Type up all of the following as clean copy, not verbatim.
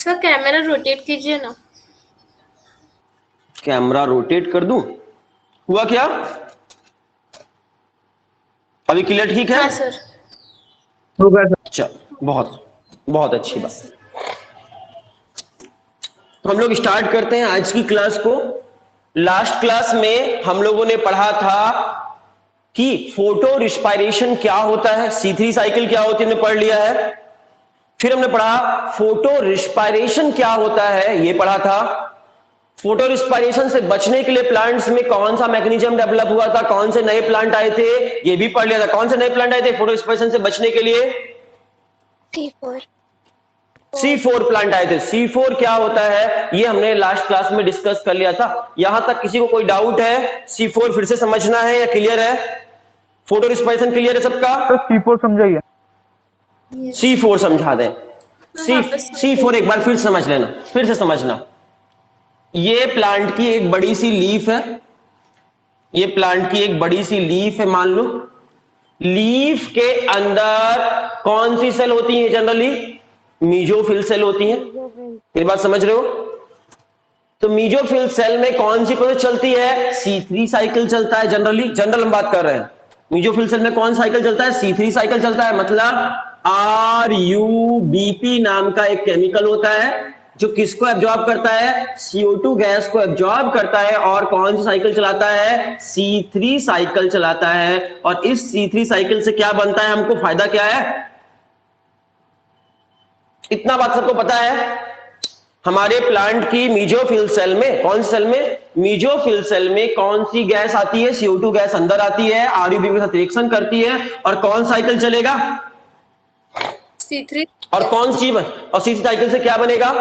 Sir camera rotate कीजिए ना। Camera rotate कर दूं? हुआ क्या? अभी क्लियर ठीक है? हाँ सर। हो गया सर। चल, बहुत बहुत अच्छी बात। तो हम लोग स्टार्ट करते हैं आज की क्लास को। लास्ट क्लास में हम लोगों ने पढ़ा था कि फोटो रिस्पायरेशन क्या होता है, C3 साइकिल क्या होती है, हमने पढ़ लिया है। फिर हमने पढ़ा फोटो रिस्पायरेशन क्या होता है, ये पढ़ा था। फोटो रिस्पायरेशन से बचने के लिए प्लांट्स में कौन सा मैकेनिज्म डेवलप हुआ था, कौन से नए प्लांट आए थे, ये भी पढ़ लिया था। कौन से नए प्लांट आए थे फोटो रिस्पायरेशन से बचने के लिए? C4 प्लांट आए थे। C4 क्या होता है ये हमने लास्ट क्लास में डिस्कस कर लिया था। यहां तक किसी को कोई डाउट है? C4 फिर से समझना है या क्लियर है? फोटो रिस्पायरेशन क्लियर है सबका? तो C4 समझाइए। C4 समझा दें। C4 एक बार फिर समझ लेना, फिर से समझना। ये प्लांट की एक बड़ी सी लीफ है, ये प्लांट की एक बड़ी सी लीफ है मान लो। लीफ के अंदर कौन सी सेल होती है जनरली? मीजोफिल सेल होती है। ये बात समझ रहे हो? तो मीजोफिल सेल में कौन सी प्रोसेस चलती है? C3 साइकिल चलता है जनरली। जनरल हम बात कर रहे हैं। मीजोफिल सेल में कौन साइकिल चलता है? C3 साइकिल चलता है। मतलब RUBP नाम का एक केमिकल होता है जो किसको एब्जॉर्ब करता है? CO2 गैस को एब्जॉर्ब करता है और कौन सी साइकिल चलाता है? C3 साइकिल चलाता है। और इस C3 साइकिल से क्या बनता है, हमको फायदा क्या है? इतना बात सबको पता है? हमारे प्लांट की मीजोफिल सेल में, कौन सी सेल में? मीजोफिल सेल में कौन सी गैस आती है? CO2 गैस अंदर आती है, RUBP के साथ रिएक्शन करती है और कौन साइकिल चलेगा? C3। और कौन सी और C3 साइकिल से क्या बनेगा?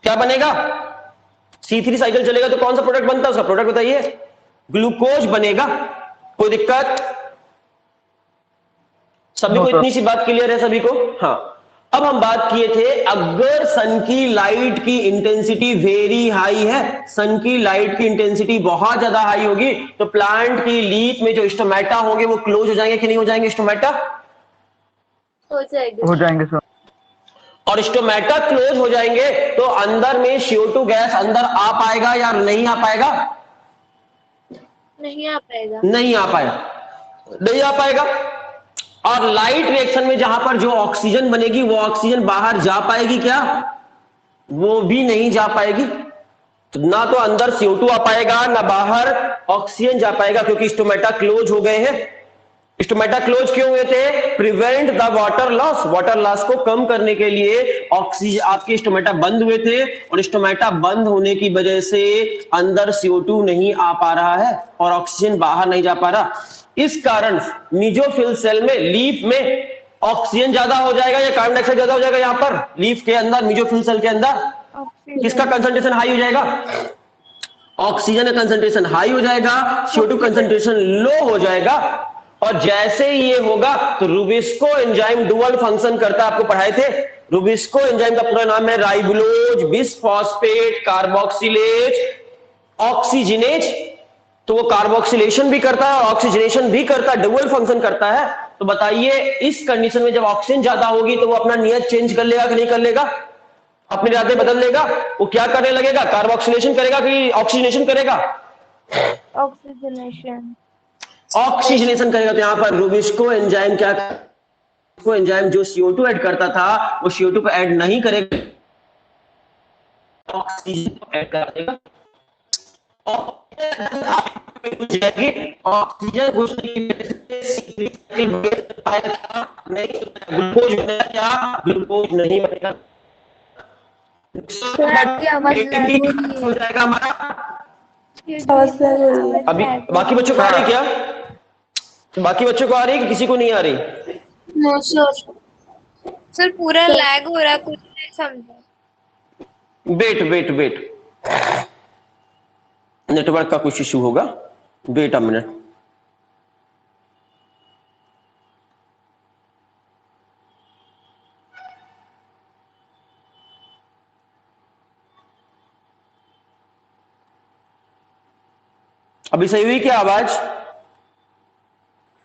क्या बनेगा? C3 साइकिल चलेगा तो कौन सा प्रोडक्ट बनता है? उसका प्रोडक्ट बताइए। ग्लूकोज बनेगा। कोई दिक्कत? सभी को इतनी सी बात क्लियर है सभी को? हाँ। अब हम बात किए थे, अगर सन की लाइट की इंटेंसिटी वेरी हाई है, सन की लाइट की इंटेंसिटी बहुत ज्यादा हाई होगी, तो प्लांट की लीफ में जो स्टोमेटा होंगे वो क्लोज हो जाएंगे कि नहीं हो जाएंगे? स्टोमेटा हो जाएगा। हो जाएंगे सर। और स्टोमेटा क्लोज हो जाएंगे तो अंदर में CO2 गैस अंदर आ पाएगा या नहीं आ पाएगा? नहीं आ पाएगा। नहीं आ पाएगा, नहीं आ पाएगा। और लाइट रिएक्शन में जहां पर जो ऑक्सीजन बनेगी वो ऑक्सीजन बाहर जा पाएगी क्या? वो भी नहीं जा पाएगी। तो ना तो अंदर CO2 आ पाएगा ना बाहर ऑक्सीजन जा पाएगा, क्योंकि स्टोमेटा क्लोज हो गए हैं। स्टोमेटा क्लोज क्यों हुए थे? Prevent the water loss, water loss को कम करने के लिए ऑक्सीजन, आपके स्टोमेटा बंद हुए थे और स्टोमेटा बंद होने की वजह से अंदर CO2 नहीं आ पा रहा है और ऑक्सीजन बाहर नहीं जा पा रहा। इस कारण मीजोफिल सेल में, लीफ में ऑक्सीजन ज्यादा हो जाएगा या कार्बन डाइऑक्साइड ज्यादा हो जाएगा? यहां पर लीफ के अंदर, मीजोफिल सेल के अंदर किसका कंसंट्रेशन हाई हो जाएगा? ऑक्सीजन का कंसंट्रेशन हाई हो जाएगा, CO2 कंसंट्रेशन लो हो जाएगा। और जैसे ही ये होगा तो रुबिस्को एंजाइम डुअल फंक्शन करता है, आपको पढ़ाए थे। रुबिस्को एंजाइम का पूरा नाम है राइबोलोज बिसफॉस्फेट कार्बोक्सिलेज ऑक्सीजनेज। तो वो कार्बोक्सिलेशन भी करता है और ऑक्सीजनेशन भी करता है, डुअल फंक्शन करता है। तो बताइए इस कंडीशन में जब ऑक्सीजन ज्यादा होगी तो वो अपना नियत चेंज कर लेगा कि नहीं कर लेगा? अपने इरादे बदल लेगा। वो क्या करने लगेगा? कार्बोक्सिलेशन करेगा कि ऑक्सीजनेशन करेगा? ऑक्सीजनेशन। ऑक्सीजनेशन करेगा। तो यहां पर रुबिस्को एंजाइम क्या, रुबिस्को एंजाइम जो CO2 ऐड करता था वो CO2 को ऐड नहीं करेगा, ऑक्सीजन को ऐड कर देगा। ऑक्सीजन घुसने की वजह से ग्लूकोज बनेगा क्या? ग्लूकोज नहीं बनेगा। हो जाएगा हमारा। अभी बाकी बच्चों को आ रही क्या? बाकी बच्चों को आ रही कि किसी को नहीं आ रही? No sir. सर पूरा लैग हो रहा है, कुछ नहीं समझा। वेट वेट वेट, नेटवर्क का कुछ इशू होगा। Wait a minute. अभी सही हुई क्या आवाज?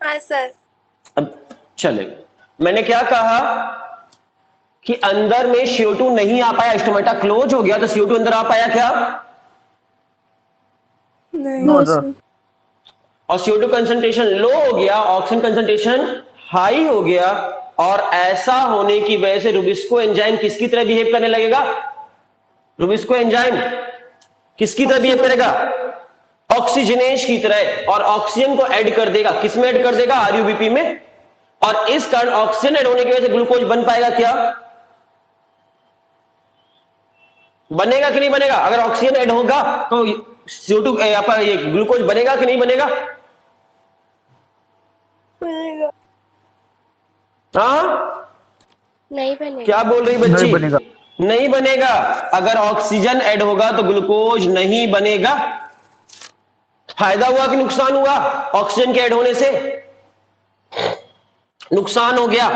हाँ सर। अब चलेगा। मैंने क्या कहा? कि अंदर में CO2 नहीं आ पाया, स्टोमेटा क्लोज हो गया तो CO2 अंदर आ पाया क्या? No sir. और CO2 कंसंट्रेशन लो हो गया, ऑक्सीजन कंसंट्रेशन हाई हो गया, और ऐसा होने की वजह से रुबिस्को एंजाइम किसकी तरह बिहेव करने लगेगा? रुबिस्को एंजाइम किसकी तरह बिहेव करेगा? ऑक्सीजनेज की तरह, और ऑक्सीजन को ऐड कर देगा। किसमें ऐड कर देगा? RUBP में। और इस कारण ऑक्सीजन ऐड होने की वजह से ग्लूकोज बन पाएगा क्या? बनेगा कि नहीं बनेगा? अगर ऑक्सीजन ऐड होगा तो CO2 ये ग्लूकोज बनेगा कि नहीं बनेगा? बनेगा। हाँ, नहीं बनेगा। क्या बोल रही बच्ची? नहीं बनेगा। नहीं बनेगा। अगर ऑक्सीजन ऐड होगा तो ग्लूकोज नहीं बनेगा। फायदा हुआ कि नुकसान हुआ? ऑक्सीजन के ऐड होने से नुकसान हो गया,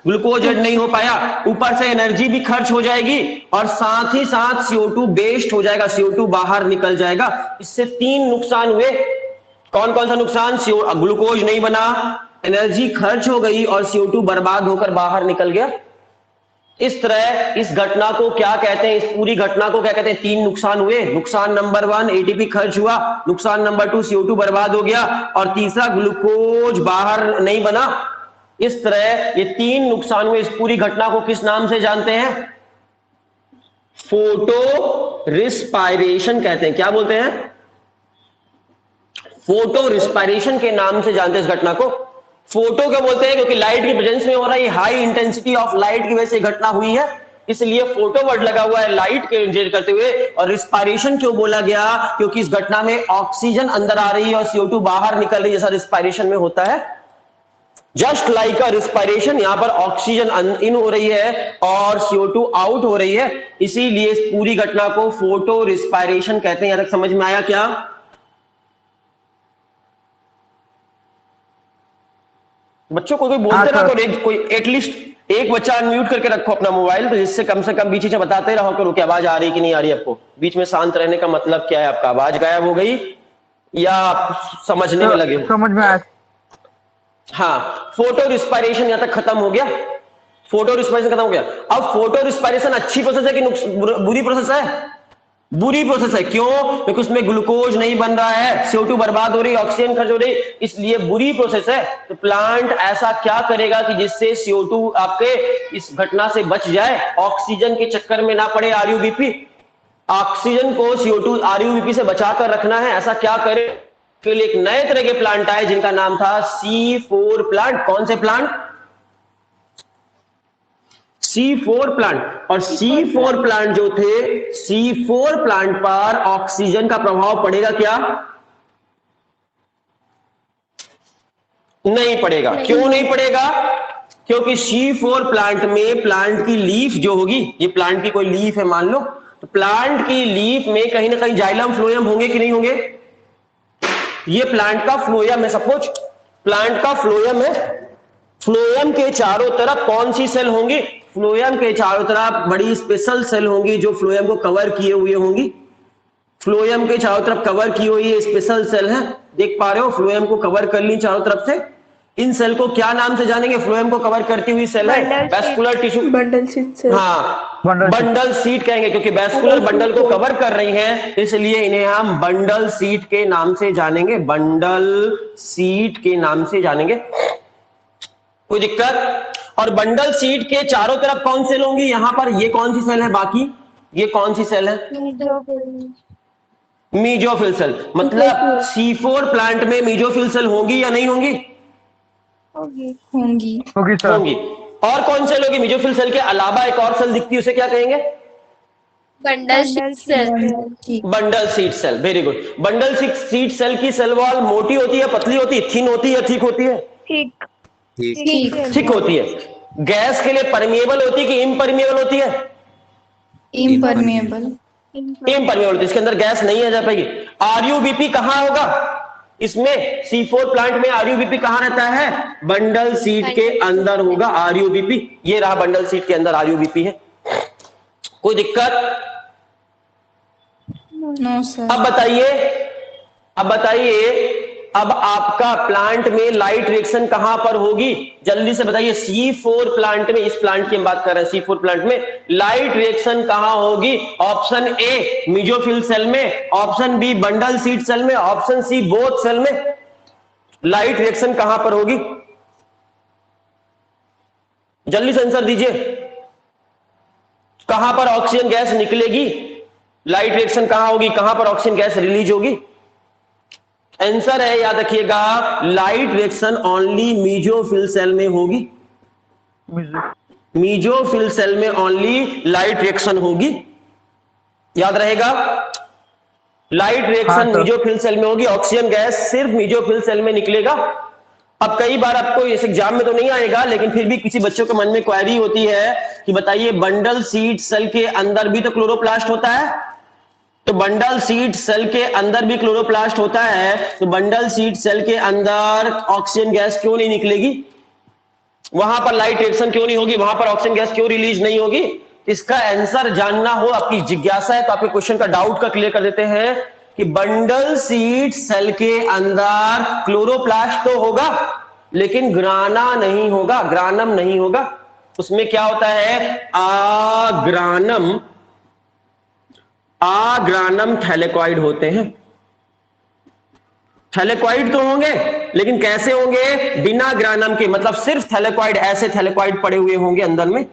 ग्लूकोज ऐड नहीं हो पाया, ऊपर से एनर्जी भी खर्च हो जाएगी, और साथ ही साथ CO2 वेस्ट हो जाएगा, CO2 बाहर निकल जाएगा। इससे 3 नुकसान हुए। कौन कौन सा नुकसान? ग्लूकोज नहीं बना, एनर्जी खर्च हो गई, और CO2 बर्बाद होकर बाहर निकल गया। इस तरह इस घटना को क्या कहते हैं? इस पूरी घटना को क्या कहते हैं? 3 नुकसान हुए। नुकसान नंबर 1 ATP खर्च हुआ, नुकसान नंबर 2 CO2 बर्बाद हो गया, और तीसरा ग्लूकोज बाहर नहीं बना। इस तरह ये 3 नुकसान हुए। इस पूरी घटना को किस नाम से जानते हैं? फोटो रिस्पायरेशन कहते हैं। क्या बोलते हैं? फोटो रिस्पायरेशन के नाम से जानते हैं इस घटना को। फोटो क्या बोलते हैं? क्योंकि लाइट की प्रेजेंस में हो रहा है, हाई इंटेंसिटी ऑफ लाइट की वजह से घटना हुई है, इसलिए फोटो वर्ड लगा हुआ है लाइट के इंजेक्ट करते हुए। और रिस्पायरेशन क्यों बोला गया? क्योंकि इस घटना में ऑक्सीजन अंदर आ रही है और CO2 बाहर निकल रही है, जैसा रिस्पायरेशन में होता है। जस्ट लाइक अ रिस्पायरेशन, यहां पर ऑक्सीजन इन हो रही है और CO2 आउट हो रही है, इसीलिए इस पूरी घटना को फोटो रिस्पायरेशन कहते हैं। यहां तक समझ में आया क्या? बच्चों को कोई बोलते ना, कोई एटलीस्ट एक बच्चा अनम्यूट करके रखो अपना मोबाइल, तो जिससे कम से कम बीच में बताते रहो करो कि आवाज आ रही कि नहीं आ रही। आपको बीच में शांत रहने का मतलब क्या है? आपका आवाज गायब हो गई या आप समझने में लगे हो? समझ में आया। हाँ, फोटो रिस्पायरेशन यहां तक खत्म हो गया। फोटो रिस्पायरेशन खत्म हो गया। अब फोटो रिस्पायरेशन अच्छी प्रोसेस है कि बुरी प्रोसेस है? बुरी प्रोसेस है। क्यों? क्योंकि उसमें ग्लूकोज नहीं बन रहा है, CO2 बर्बाद हो रही, ऑक्सीजन खर्च हो रही, इसलिए बुरी प्रोसेस है। तो प्लांट ऐसा क्या करेगा कि जिससे CO2 आपके इस घटना से बच जाए, ऑक्सीजन के चक्कर में ना पड़े RUBP, ऑक्सीजन को CO2 RUBP से बचाकर रखना है। ऐसा क्या करे? के लिए एक नए तरह के प्लांट आए जिनका नाम था C4 प्लांट। कौन से प्लांट? C4 plant. और C4 प्लांट जो थे, C4 प्लांट पर ऑक्सीजन का प्रभाव पड़ेगा क्या? नहीं पड़ेगा। क्यों नहीं पड़ेगा? क्योंकि C4 प्लांट में प्लांट की लीफ जो होगी, ये प्लांट की कोई लीफ है मान लो, तो प्लांट की लीफ में कहीं ना कहीं जाइलम फ्लोएम होंगे कि नहीं होंगे? ये प्लांट का फ्लोएम है। सपोज प्लांट का फ्लोएम है, फ्लोएम के चारों तरफ कौन सी सेल होंगी? फ्लोएम के चारों तरफ बड़ी स्पेशल सेल होंगी जो फ्लोएम को कवर किए हुए होंगी। फ्लोएम के चारों तरफ कवर की हुई ये स्पेशल सेल है, देख पा रहे हो? फ्लोएम को कवर कर ली चारों तरफ से। इन सेल को क्या नाम से जानेंगे? फ्लोएम को कवर करती हुई सेल है vascular tissue, bundle sheath cell. हाँ, बंडल सीट कहेंगे, क्योंकि वैस्कुलर बंडल को कवर कर रही हैं, इसलिए इन्हें हम बंडल सीट के नाम से जानेंगे। बंडल सीट के नाम से जानेंगे। कोई दिक्कत? और बंडल सीट के चारों तरफ कौन सेल होंगी? यहां पर ये कौन सी सेल है? बाकी ये कौन सी सेल है? Mesophyll cell. मतलब C4 प्लांट में मीजोफिल सेल होंगी या नहीं होंगी? होंगी। होंगी। और कौन सेल होगी? मीजोफिल सेल के अलावा एक और सेल दिखती है, उसे क्या कहेंगे? Bundle sheath cell. Bundle sheath cell. Very good. Bundle sheath cell की सेल वॉल मोटी होती है, पतली होती है, थिन होती है, ठीक होती है? ठीक ठीक होती है। गैस के लिए परमिएबल होती है कि इम्परमिएबल होती है? इम्परमिएबल। इम्परमिएबल होती है, इसके अंदर गैस नहीं आ जा पाएगी। RUBP कहां होगा? इसमें C4 प्लांट में RUBP कहां रहता है? बंडल सीट के अंदर होगा RUBP। ये रहा बंडल सीट के अंदर RUBP है। कोई दिक्कत? No sir. अब बताइए अब आपका प्लांट में लाइट रिएक्शन कहां पर होगी, जल्दी से बताइए। C4 प्लांट में, इस प्लांट की हम बात कर रहे हैं, C4 प्लांट में लाइट रिएक्शन कहां होगी? ऑप्शन ए मीजोफिल सेल में, option B bundle sheath cell में, ऑप्शन सी बोथ सेल में। लाइट रिएक्शन कहां पर होगी? जल्दी से आंसर दीजिए। कहां पर ऑक्सीजन गैस निकलेगी? लाइट रिएक्शन कहां होगी? कहां पर ऑक्सीजन गैस रिलीज होगी? आंसर है, याद रखिएगा, light reaction only mesophyll cell में होगी। मीजोफिल सेल में ओनली लाइट रिएक्शन होगी, याद रहेगा। लाइट रिएक्शन मीजोफिल सेल में होगी, ऑक्सीजन गैस सिर्फ मीजोफिल सेल में निकलेगा। अब कई बार आपको इस एग्जाम में तो नहीं आएगा, लेकिन फिर भी किसी बच्चों के मन में क्वेरी होती है कि बताइए बंडल सीड सेल के अंदर भी तो क्लोरोप्लास्ट होता है, तो बंडल सीड सेल के अंदर भी क्लोरोप्लास्ट होता है, तो बंडल सीड सेल के अंदर ऑक्सीजन गैस क्यों नहीं निकलेगी? वहां पर लाइट रिएक्शन क्यों नहीं होगी? वहां पर ऑक्सीजन गैस क्यों रिलीज नहीं होगी? इसका आंसर जानना हो, आपकी जिज्ञासा है, तो आपके क्वेश्चन का डाउट का क्लियर कर देते हैं कि बंडल सीड सेल के अंदर क्लोरोप्लास्ट तो होगा, लेकिन ग्राना नहीं होगा, ग्रानम नहीं होगा। उसमें क्या होता है? आग्रानम थैलेकॉइड होते हैं। थैलेकॉइड तो होंगे, लेकिन कैसे होंगे? बिना ग्रानम के, मतलब सिर्फ थैलेकॉइड, ऐसे थैलेकॉइड पड़े हुए होंगे अंदर में।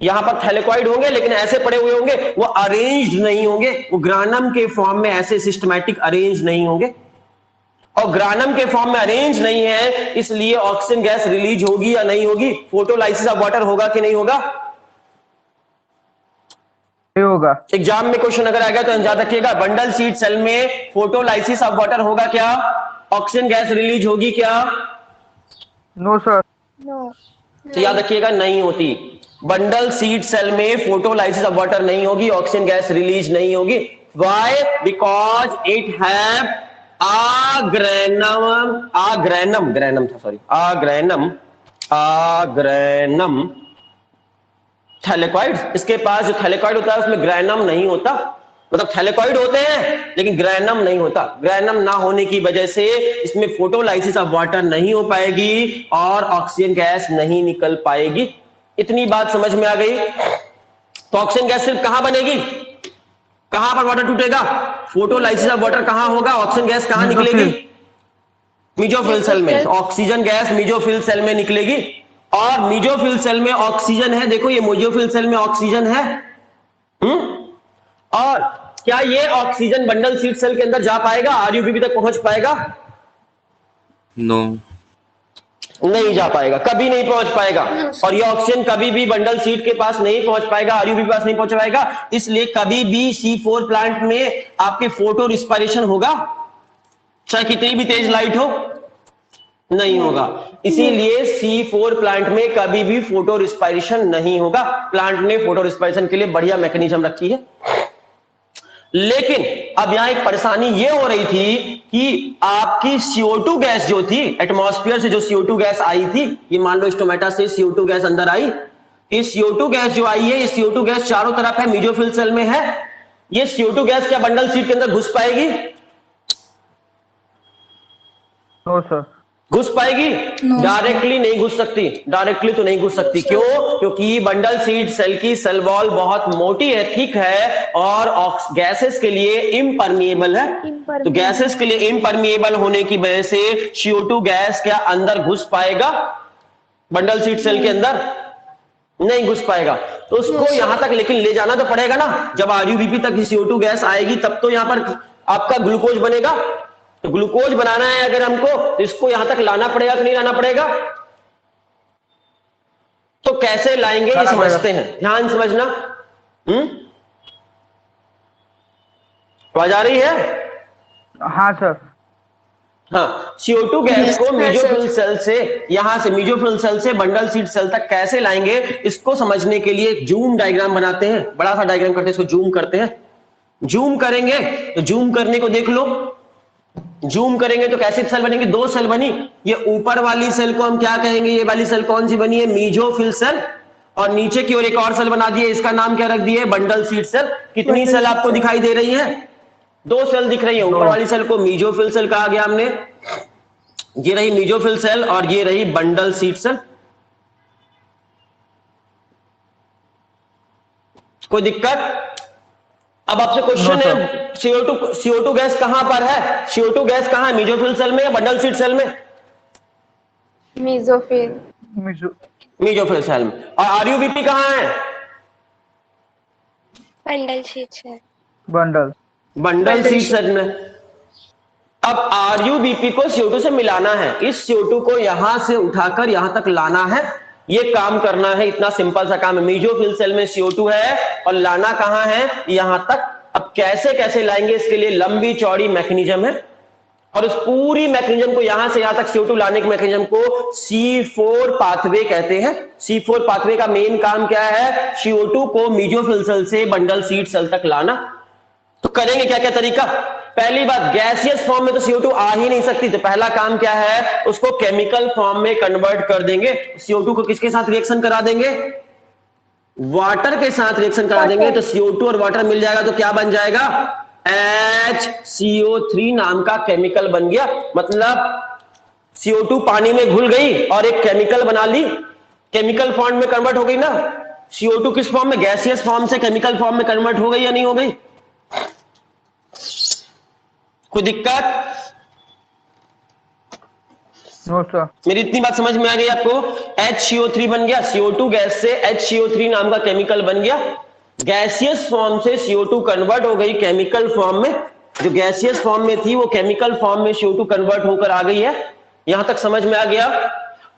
यहां पर थैलेकॉइड होंगे, लेकिन ऐसे पड़े हुए होंगे, वो अरेंज्ड नहीं होंगे, वो ग्रानम के फॉर्म में ऐसे सिस्टमैटिक अरेंज नहीं होंगे। और ग्रानम के फॉर्म में अरेंज नहीं है, इसलिए ऑक्सीजन गैस रिलीज होगी या नहीं होगी? फोटोलाइसिस ऑफ वाटर होगा कि नहीं होगा? होगा। एग्जाम में क्वेश्चन अगर आ गया तो याद रखिएगा, बंडल सीड सेल में फोटोलाइसिस ऑफ वाटर होगा क्या? ऑक्सीजन गैस रिलीज होगी क्या? No sir. नो। तो याद रखिएगा, नहीं होती। बंडल सीड सेल में फोटोलाइसिस ऑफ वाटर नहीं होगी, ऑक्सीजन गैस रिलीज नहीं होगी। Why? Because it have agranal thylakoid. इसके पास जो थैलेकॉइड होता है उसमें ग्रैनम नहीं होता, मतलब थैलेकॉइड होते हैं लेकिन ग्रैनम नहीं होता। ग्रैनम ना होने की वजह से इसमें फोटोलाइसिस ऑफ वाटर नहीं हो पाएगी और ऑक्सीजन गैस नहीं निकल पाएगी। इतनी बात समझ में आ गई? तो ऑक्सीजन गैस सिर्फ कहां बनेगी? कहां पर वाटर टूटेगा? फोटोलाइसिस ऑफ वाटर कहां होगा? ऑक्सीजन गैस कहां निकलेगी? मीजोफिल सेल में। ऑक्सीजन गैस मीजोफिल सेल में निकलेगी, और मीजोफिल सेल में ऑक्सीजन है। देखो ये मीजोफिल सेल में ऑक्सीजन है। और क्या ये ऑक्सीजन बंडल सीड सेल के अंदर जा पाएगा? आरयूबीपी तक पहुंच पाएगा? नो, नहीं जा पाएगा, कभी नहीं पहुंच पाएगा। और ये ऑक्सीजन कभी भी बंडल सीड के पास नहीं पहुंच पाएगा, आरयूबी के पास नहीं पहुंच पाएगा। इसलिए कभी भी C4 प्लांट में आपके फोटो रिस्पायरेशन होगा, चाहे कितनी भी तेज लाइट हो? नहीं होगा। इसीलिए C4 प्लांट में कभी भी फोटो रिस्पायरेशन नहीं होगा। प्लांट ने फोटो रिस्पायरेशन के लिए बढ़िया मैकेनिज्म रखी है। लेकिन अब यहां एक परेशानी ये हो रही थी कि आपकी CO2 गैस जो थी, एटमॉस्फेयर से जो CO2 गैस आई थी, ये मान लो स्टोमेटा से CO2 गैस अंदर आई, ये CO2 गैस जो आई है, ये CO2 गैस चारों तरफ है, मीजोफिल सेल में है। ये CO2 गैस क्या बंडल सीड के अंदर घुस पाएगी? No sir. घुस पाएगी? डायरेक्टली नहीं घुस सकती, डायरेक्टली तो नहीं घुस सकती। क्यों? क्योंकि बंडल सीड सेल की सेल वॉल बहुत मोटी है, थिक है, और गैसेस के लिए इम्परमिएबल है। तो गैसेस के लिए इम्परमिएबल होने की वजह से CO2 गैस क्या अंदर घुस पाएगा? बंडल सीड सेल के अंदर नहीं घुस पाएगा। तो उसको यहां तक लेकिन ले जाना तो पड़ेगा ना। जब आरयूबीपी तक CO2 गैस आएगी तब तो यहां पर आपका ग्लूकोज बनेगा। तो ग्लूकोज बनाना है अगर हमको, तो इसको यहां तक लाना पड़ेगा कि नहीं लाना पड़ेगा? तो कैसे लाएंगे ये समझते हैं, ध्यान समझना। आवाज आ रही है? हाँ सर। हाँ, CO2 गैस को मीजोफिल सेल से, यहां से मीजोफिल सेल से बंडल सीड सेल तक कैसे लाएंगे, इसको समझने के लिए जूम डायग्राम बनाते हैं। बड़ा सा डायग्राम करते हैं, इसको जूम करते हैं। जूम करेंगे तो जूम करने को देख लो। जूम करेंगे तो कैसी सेल बनेंगे? दो सेल बनी। ये ऊपर वाली सेल को हम क्या कहेंगे? ये वाली सेल कौन सी बनी है? Mesophyll cell. और नीचे की ओर एक और सेल बना दी है, इसका नाम क्या रख दिए? Bundle sheath cell. कितनी सेल आपको दिखाई दे रही है? दो सेल दिख रही है, ऊपर वाली सेल को मीजोफिल सेल कहा गया हमने, ये रही मीजोफिल सेल और ये रही बंडल सीट सेल। कोई दिक्कत? अब आपसे क्वेश्चन है, CO2 गैस कहां पर है? CO2 गैस कहां है, मीजोफिल सेल में या बंडल सीट सेल में? मीजोफिल। मीजोफिल सेल में। और RUBP कहां है? बंडल शीट है। बंडल सीट सेल में। अब RUBP को CO2 से मिलाना है, इस CO2 को यहां से उठाकर यहां तक लाना है, ये काम करना है, इतना सिंपल सा काम है। मीजोफिल सेल में CO2 है और लाना कहां है? यहां तक। अब कैसे कैसे लाएंगे, इसके लिए लंबी चौड़ी मैकेनिज्म है, और उस पूरी मैकेनिज्म को यहां से यहां तक CO2 लाने के मैकेनिज्म को C4 पाथवे कहते हैं। C4 पाथवे का मेन काम क्या है? CO2 को मीजोफिल सेल से बंडल सीट सेल तक लाना। तो करेंगे क्या क्या तरीका? पहली बात, गैसियस फॉर्म में तो CO2 आ ही नहीं सकती, तो पहला काम क्या है? उसको केमिकल फॉर्म में कन्वर्ट कर देंगे। CO2 को किसके साथ रिएक्शन करा देंगे? वाटर के साथ रिएक्शन करा देंगे, तो CO2 और वाटर मिल जाएगा, तो क्या बन जाएगा? HCO3 नाम का केमिकल बन गया। मतलब CO2 पानी में घुल गई और एक केमिकल बना ली, केमिकल फॉर्म में कन्वर्ट हो गई ना। CO2 किस फॉर्म में? गैसियस फॉर्म से केमिकल फॉर्म में कन्वर्ट हो गई या नहीं हो गई? कोई दिक्कत? No sir. मेरी इतनी बात समझ में आ गई आपको? HCO3 बन गया, CO2 गैस से HCO3 नाम का केमिकल बन गया, गैसियस फॉर्म से CO2 कन्वर्ट हो गई केमिकल फॉर्म में, जो गैसियस फॉर्म में थी वो केमिकल फॉर्म में CO2 कन्वर्ट होकर आ गई है। यहां तक समझ में आ गया?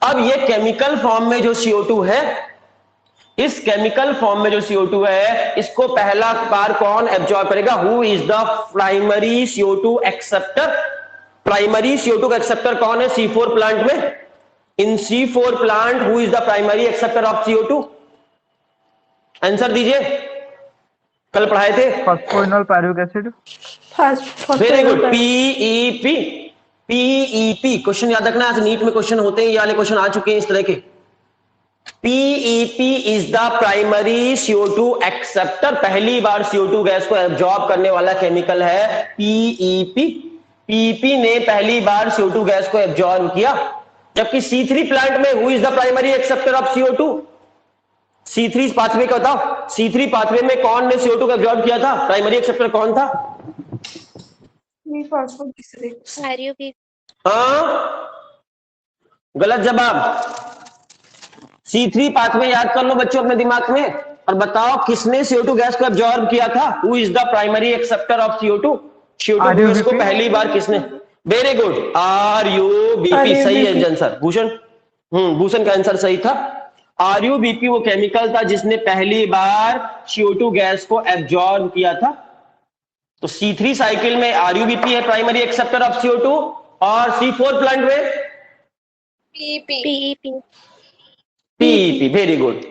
अब ये केमिकल फॉर्म में जो CO2 है, इस केमिकल फॉर्म में जो CO2 है, इसको पहला बार कौन एब्जॉर्ब करेगा? Who is the primary CO2 acceptor? Primary CO2 का एक्सेप्टर कौन है C4 प्लांट में? इन C4 plant who is the primary acceptor of CO2? Answer दीजिए, कल पढ़ाए थे। Phosphoenol pyruvic acid. Very good, PEP। PEP question याद रखना, आज नीट में क्वेश्चन होते हैं, ये वाले क्वेश्चन आ चुके हैं इस तरह के। PEP is the primary CO2 acceptor, पहली बार CO2 गैस को एब्जॉर्ब करने वाला केमिकल है PEP। PEP ने पहली बार CO2 गैस को एब्जॉर्ब किया, जबकि C3 प्लांट में who is the primary acceptor of CO2? C3 pathway का बताओ, C3 पाथवे में कौन ने CO2 को एब्जॉर्ब किया था? प्राइमरी एक्सेप्टर कौन था? RUBP। हाँ, गलत जवाब। C3 पाथवे याद कर लो बच्चों अपने दिमाग में, और बताओ किसने CO2 गैस को एब्जॉर्ब किया था? Who is the primary acceptor of CO2? CO2 gas को पहली बार किसने? वेरी गुड, RUBP सही है आंसर। भूषण भूषण का आंसर सही था। RUBP वो केमिकल था जिसने पहली बार CO2 गैस को एब्जॉर्ब किया था। तो C3 साइकिल में RUBP है प्राइमरी एक्सेप्टर ऑफ CO2, और C4 प्लांट में PEP। Very good.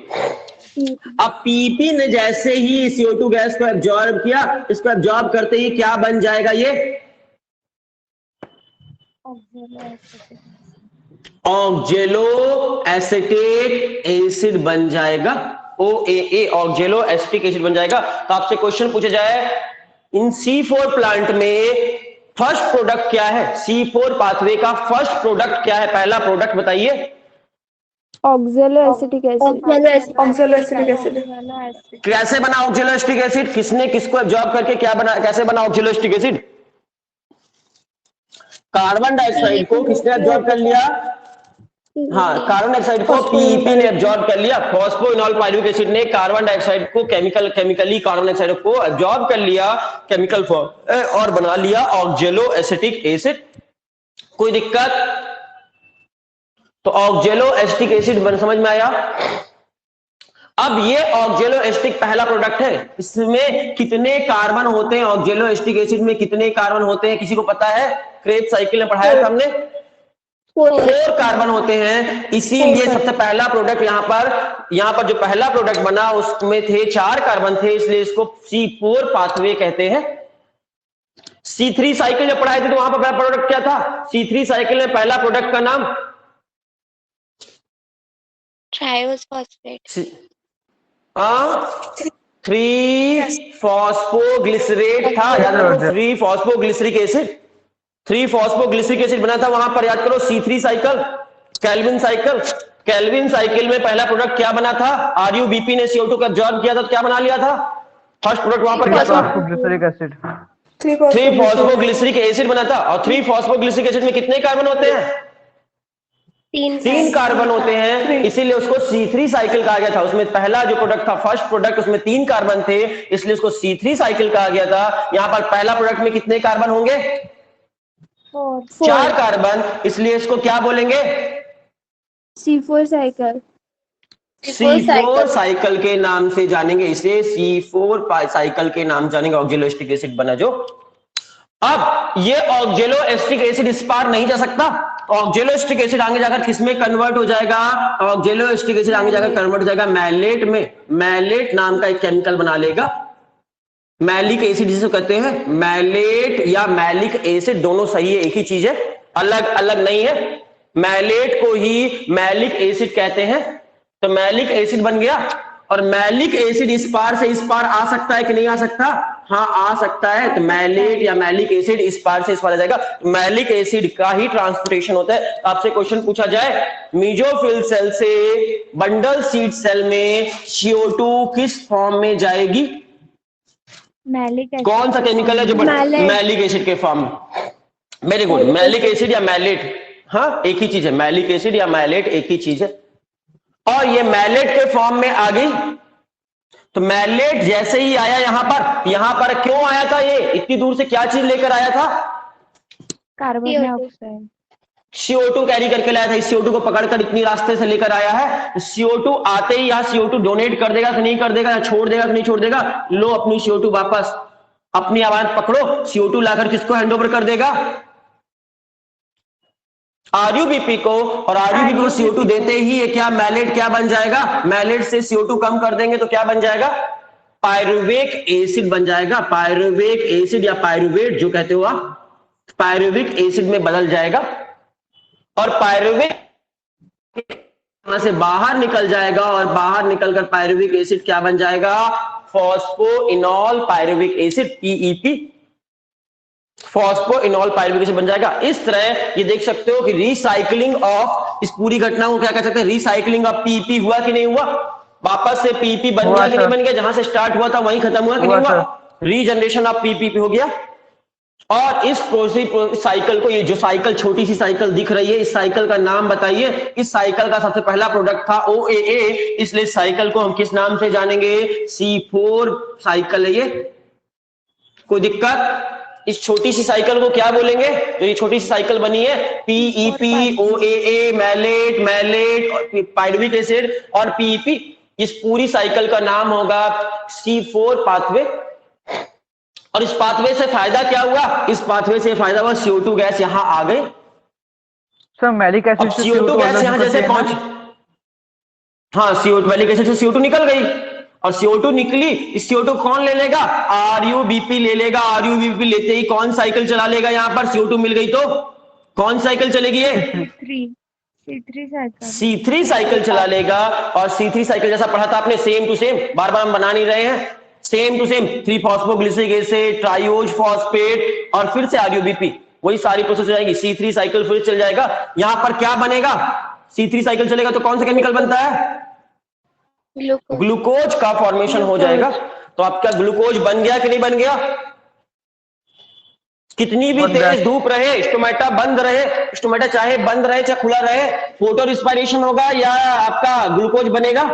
अब PEP ने जैसे ही CO2 गैस को एब्जॉर्ब किया, इसको एब्जॉर्ब करते ही क्या बन जाएगा? ये ऑक्जेलो एसिटेट एसिड बन जाएगा, OAA, ऑक्जेलो एसिटिक एसिड बन जाएगा। तो आपसे क्वेश्चन पूछा जाए, इन C4 प्लांट में फर्स्ट प्रोडक्ट क्या है? C4 पाथवे का फर्स्ट प्रोडक्ट क्या है? पहला प्रोडक्ट बताइए। ऑक्जेलो एसिटिक एसिड। कैसे बना ऑक्जेलो एसिटिक एसिड? किसने किसको एब्जॉर्ब करके क्या बना, कैसे बना ऑक्जेलो एसिटिक एसिड? कार्बन डाइऑक्साइड को किसने एब्जॉर्ब कर लिया? हाँ, कार्बन डाइऑक्साइड को PEP ने एब्जॉर्ब कर लिया। फॉस्फोइनोल पायरुविक एसिड ने कार्बन डाइऑक्साइड को केमिकली कार्बन डाइऑक्साइड को एब्जॉर्ब कर लिया केमिकल फॉर्म, और बना लिया ऑक्जेलो एसिटिक एसिड। कोई दिक्कत? तो ऑक्जेलो एसिटिक एसिड समझ में आया? अब ये ऑक्जेलो एसिटिक पहला प्रोडक्ट है, इसमें कितने कार्बन होते हैं? ऑक्जेलो एसिटिक एसिड में कितने कार्बन होते हैं, किसी को पता है? क्रेब्स साइकिल में पढ़ाया था हमने, 4 कार्बन होते हैं। इसीलिए सबसे पहला प्रोडक्ट यहां पर जो पहला प्रोडक्ट बना उसमें थे 4 कार्बन थे, इसलिए इसको C4 पाथवे कहते हैं। C3 साइकिल जब पढ़ाए थे तो वहां पर पहला प्रोडक्ट क्या था? C3 साइकिल में पहला प्रोडक्ट का नाम ट्रायोस फॉस्फेट। 3 फॉस्फोग्लिसरेट था, याद रखो 3 फॉस्फोग्लिसरिक एसिड, 3 फॉस्फोग्लिसरिक एसिड बना था, वहां पर याद करो C3 cycle, Calvin cycle. Calvin cycle में पहला प्रोडक्ट क्या बना था? RuBp ने CO2 का एब्जॉर्ब किया था तो क्या बना लिया था? फर्स्ट प्रोडक्ट वहां पर क्या था? Glyceric acid. 3 फॉस्फोग्लिसरिक एसिड बना था। और 3 फॉस्फोग्लिसरिक एसिड में कितने कार्बन होते हैं? 3 कार्बन होते हैं, इसीलिए उसको C3 साइकिल कहा गया था। उसमें पहला जो प्रोडक्ट था, फर्स्ट प्रोडक्ट, उसमें 3 कार्बन थे, इसलिए उसको C3 साइकिल कहा गया था। यहां पर पहला प्रोडक्ट में कितने कार्बन होंगे? 4 कार्बन, इसलिए इसको क्या बोलेंगे? C4 cycle. C4 साइकिल के नाम से जानेंगे इसे, C4 साइकिल के नाम जानेंगे। ऑक्जेलोएस्टिक एसिड बना जो। अब ये ऑक्जेलोएस्टिक एसिड इस पार नहीं जा सकता। ऑक्जेलोएस्टिक एसिड आगे जाकर किसमें कन्वर्ट हो जाएगा? ऑक्जेलोएस्टिक एसिड आगे जाकर कन्वर्ट हो जाएगा मैलेट में। मैलेट नाम का एक केमिकल बना लेगा, मैलिक एसिड जिसे कहते हैं। मैलेट या मैलिक एसिड दोनों सही है, एक ही चीज है, अलग अलग नहीं है। मैलेट को ही मैलिक एसिड कहते हैं। तो मैलिक एसिड बन गया। और मैलिक एसिड इस पार से इस पार आ सकता है कि नहीं आ सकता? हाँ, आ सकता है। तो मैलेट या मैलिक एसिड इस पार से इस पार आ जाएगा। मैलिक एसिड का ही ट्रांसपोर्टेशन होता है। आपसे क्वेश्चन पूछा जाए, मीजोफिल सेल से बंडल सीड सेल में CO2 किस फॉर्म में जाएगी? Malic acid. कौन सा केमिकल है जो मैलिक एसिड के फॉर्म में? वेरी गुड, मैलिक एसिड या मैलेट। हाँ, एक ही चीज है, मैलिक एसिड या मैलेट एक ही चीज है। और ये मैलेट के फॉर्म में आ गई। तो मैलेट जैसे ही आया यहां पर क्यों आया था? ये इतनी दूर से क्या चीज लेकर आया था? Carbon dioxide. CO2 कैरी करके लाया था। इस CO2 को पकड़कर इतनी रास्ते से लेकर आया है। CO2 आते ही यहां CO2 डोनेट कर देगा कि नहीं कर देगा, या छोड़ देगा कि नहीं छोड़ देगा? लो अपनी CO2 वापस, अपनी आवाज पकड़ो। CO2 लाकर किसको हैंड ओवर कर देगा? RuBp को। और RuBp को CO2 देते ही ये क्या मैलेट क्या बन जाएगा? मैलेट से CO2 कम कर देंगे तो क्या बन जाएगा? पायरुवेक एसिड बन जाएगा। पायरुवेक एसिड या पायरुवेट जो कहते हो आप, पायरुविक एसिड में बदल जाएगा। और पायरुवेट यहां से बाहर निकल जाएगा, और बाहर निकलकर पायरुविक एसिड क्या बन जाएगा? Phosphoenol pyruvic acid, PEP, phosphoenol pyruvic acid बन जाएगा। इस तरह ये देख सकते हो कि रिसाइकलिंग ऑफ, इस पूरी घटना को क्या कह सकते हैं? रिसाइकलिंग ऑफ PEP हुआ कि नहीं हुआ? वापस से PEP बन गया कि नहीं बन गया? जहां से स्टार्ट हुआ था वहीं खत्म हुआ कि नहीं हुआ? रीजनरेशन ऑफ PEP हो गया। और इस साइकिल को, ये जो साइकिल छोटी सी साइकिल दिख रही है, इस साइकिल का नाम बताइए। इस साइकिल का सबसे पहला प्रोडक्ट था OAA, इसलिए साइकिल को हम किस नाम से जानेंगे? C4 साइकिल है ये। कोई दिक्कत? इस छोटी सी साइकिल को क्या बोलेंगे? तो ये छोटी सी साइकिल बनी है, PEP, OAA, malate, pyruvic acid और PEP। इस पूरी साइकिल का नाम होगा C4 पाथवे। और इस पाथवे से फायदा क्या हुआ? इस पाथवे से फायदा हुआ CO2 गैस यहां आ गई। सर मैलिक एसिड से CO2 गैस यहां जैसे पहुंच, हाँ, CO2 मैलिक एसिड से CO2 निकल गई। और CO2 निकली, इस CO2 कौन ले लेगा? RuBp ले लेगा। RuBp लेते ही कौन साइकिल चला लेगा? यहां पर CO2 मिल गई तो कौन साइकिल चलेगी? ये C3 साइकिल चला लेगा। और C3 साइकिल जैसा पढ़ा था आपने, सेम टू सेम, बार बार हम बना नहीं रहे हैं, same to same 3 phosphoglyceric acid, triose phosphate और फिर से RuBp, वही सारी प्रोसेस हो जाएगी। C3 साइकिल फिर चल जाएगा। यहां पर क्या बनेगा? C3 साइकिल चलेगा तो कौन सा केमिकल बनता है? ग्लूकोज का फॉर्मेशन हो जाएगा। तो आपका ग्लूकोज बन गया कि नहीं बन गया? कितनी भी तेज धूप रहे, स्टोमेटा बंद रहे, स्टोमेटा चाहे बंद रहे चाहे खुला रहे, फोटो रिस्पायरेशन होगा या आपका ग्लूकोज बनेगा।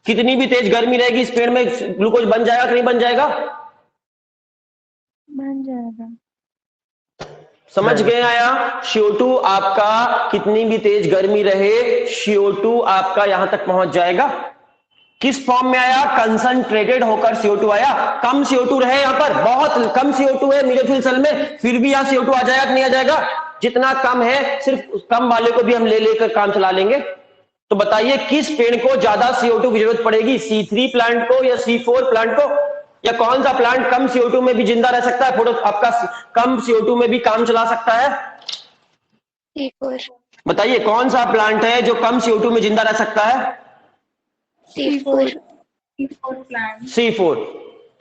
कितनी भी तेज गर्मी रहेगी, इस पेड़ में ग्लूकोज बन जाएगा कि नहीं बन जाएगा? बन जाएगा। समझ गए आया? CO2 आपका कितनी भी तेज गर्मी रहे, CO2 आपका यहां तक पहुंच जाएगा। किस फॉर्म में आया? कंसंट्रेटेड होकर CO2 आया। कम CO2 रहे, यहां पर बहुत कम CO2 है मीजोफिल सेल में, फिर भी यहां CO2 आ जाएगा कि नहीं आ जाएगा? जितना कम है, सिर्फ कम वाले को भी हम ले लेकर काम चला लेंगे। तो बताइए किस पेड़ को ज्यादा CO2 की जरूरत पड़ेगी? C3 प्लांट को या C4 प्लांट को? या कौन सा प्लांट कम CO2 में भी जिंदा रह सकता है, फोटो आपका कम CO2 में भी काम चला सकता है? C4। बताइए कौन सा प्लांट है जो कम CO2 में जिंदा रह सकता है? C4 C4।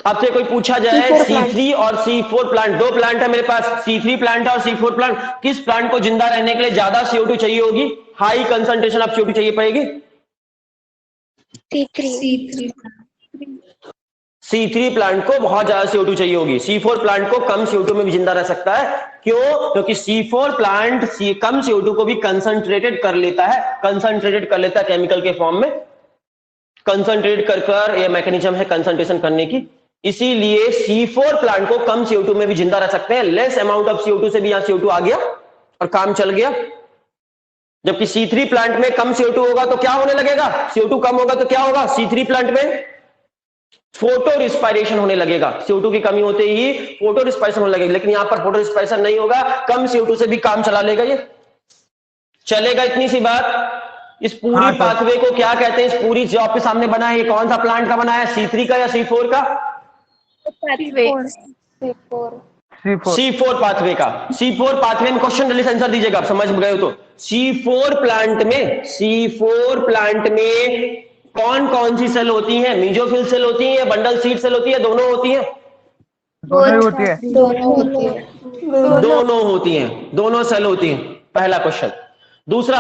आपसे कोई पूछा जाए C3 और C4 प्लांट, दो प्लांट है मेरे पास, C3 प्लांट है और C4 प्लांट, किस प्लांट को जिंदा रहने के लिए ज्यादा CO2 चाहिए होगी, हाई कंसंट्रेशन ऑफ CO2 चाहिए पड़ेगी? C3 C3 प्लांट को बहुत ज्यादा CO2 चाहिए होगी। C4 प्लांट को कम CO2 में भी जिंदा रह सकता है। क्यों? क्योंकि C4 प्लांट कम CO2 को भी कंसंट्रेटेड कर लेता है, कंसंट्रेटेड कर लेता है केमिकल के फॉर्म में, कंसंट्रेट कर ये मैकेनिज्म है कंसंट्रेशन करने की। इसीलिए C4 प्लांट को कम CO2 में भी जिंदा रह सकते हैं। लेस अमाउंट ऑफ CO2 से भी यहां CO2 आ गया और काम चल गया। जबकि C3 प्लांट में कम CO2 होगा तो क्या होने लगेगा, CO2 कम होगा तो क्या होगा, C3 प्लांट में फोटो रिस्पायरेशन होने लगेगा। CO2 की कमी होते ही फोटो रिस्पायरेशन होने लगेगा, लेकिन यहां पर फोटो रिस्पायरेशन नहीं होगा, कम CO2 से भी काम चला लेगा, ये चलेगा। इतनी सी बात। इस पूरी पाथवे को क्या कहते हैं, इस पूरी जो आपके सामने बना है, ये कौन सा प्लांट का बना है, C3 का या C4 का? C4 पाथवे का। C4 पाथवे में क्वेश्चन जल्दी से आंसर दीजिएगा, आप समझ गए हो तो। C4 प्लांट में कौन कौन सी सेल होती है, मीजोफिल सेल होती है या बंडल सीड सेल होती है, दोनों होती है? दोनों होती है। दोनों होती हैं, दोनों सेल होती हैं, पहला क्वेश्चन। दूसरा,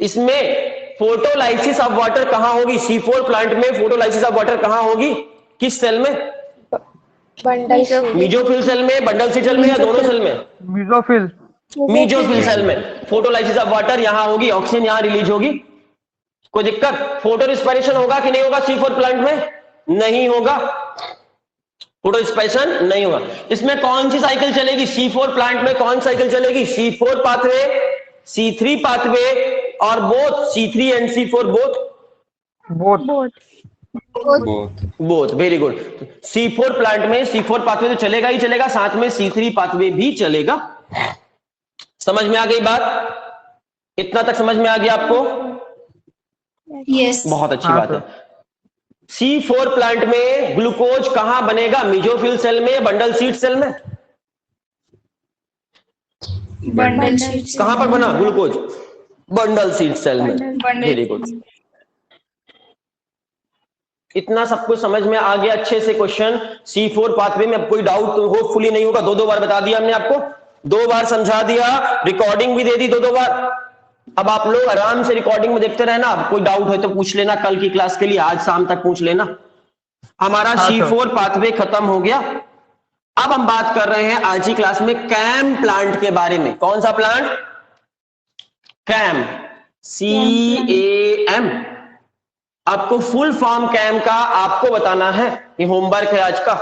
इसमें फोटोलाइसिस ऑफ वाटर कहां होगी, C4 प्लांट में फोटोलाइसिस ऑफ वाटर कहां होगी, किस सेल में? मीजोफिल सेल में, बंडल सीड सेल में या दोनों सेल में? मीजोफिल सेल में फोटोलाइसिस ऑफ वाटर यहां होगी, ऑक्सीजन यहां रिलीज होगी। कोई दिक्कत? फोटो रिस्पायरेशन होगा कि नहीं होगा C4 प्लांट में? नहीं होगा, फोटो रिस्पायरेशन नहीं होगा। इसमें कौन सी साइकिल चलेगी, C4 प्लांट में कौन साइकिल चलेगी, C4 पाथवे, C3 पाथवे और both C3 and C4 both. Very good. C4 plant में C4 पाथवे तो चलेगा ही चलेगा, साथ में C3 पाथवे भी चलेगा। समझ में आ गई बात? इतना तक समझ में आ गया आपको? यस। बहुत अच्छी बात है। C4 प्लांट में ग्लूकोज कहां बनेगा, मीजोफिल सेल में या बंडल सीड सेल में? Bundle seed. कहां पर बना ग्लूकोज? बंडल सीड सेल में। Very good. इतना सब कुछ समझ में आ गया अच्छे से। क्वेश्चन C4 पाथवे में अब कोई डाउट तो होपफुली नहीं होगा। दो बार बता दिया हमने आपको, 2 बार समझा दिया, रिकॉर्डिंग भी दे दी 2 बार। अब आप लोग आराम से रिकॉर्डिंग में देखते रहना, कोई डाउट हो तो पूछ लेना कल की क्लास के लिए, आज शाम तक पूछ लेना। हमारा C4 पाथवे खत्म हो गया। अब हम बात कर रहे हैं आज की क्लास में कैम प्लांट के बारे में। कौन सा प्लांट? CAM, CAM। आपको फुल फॉर्म कैम का आपको बताना है, ये होमवर्क है आज का।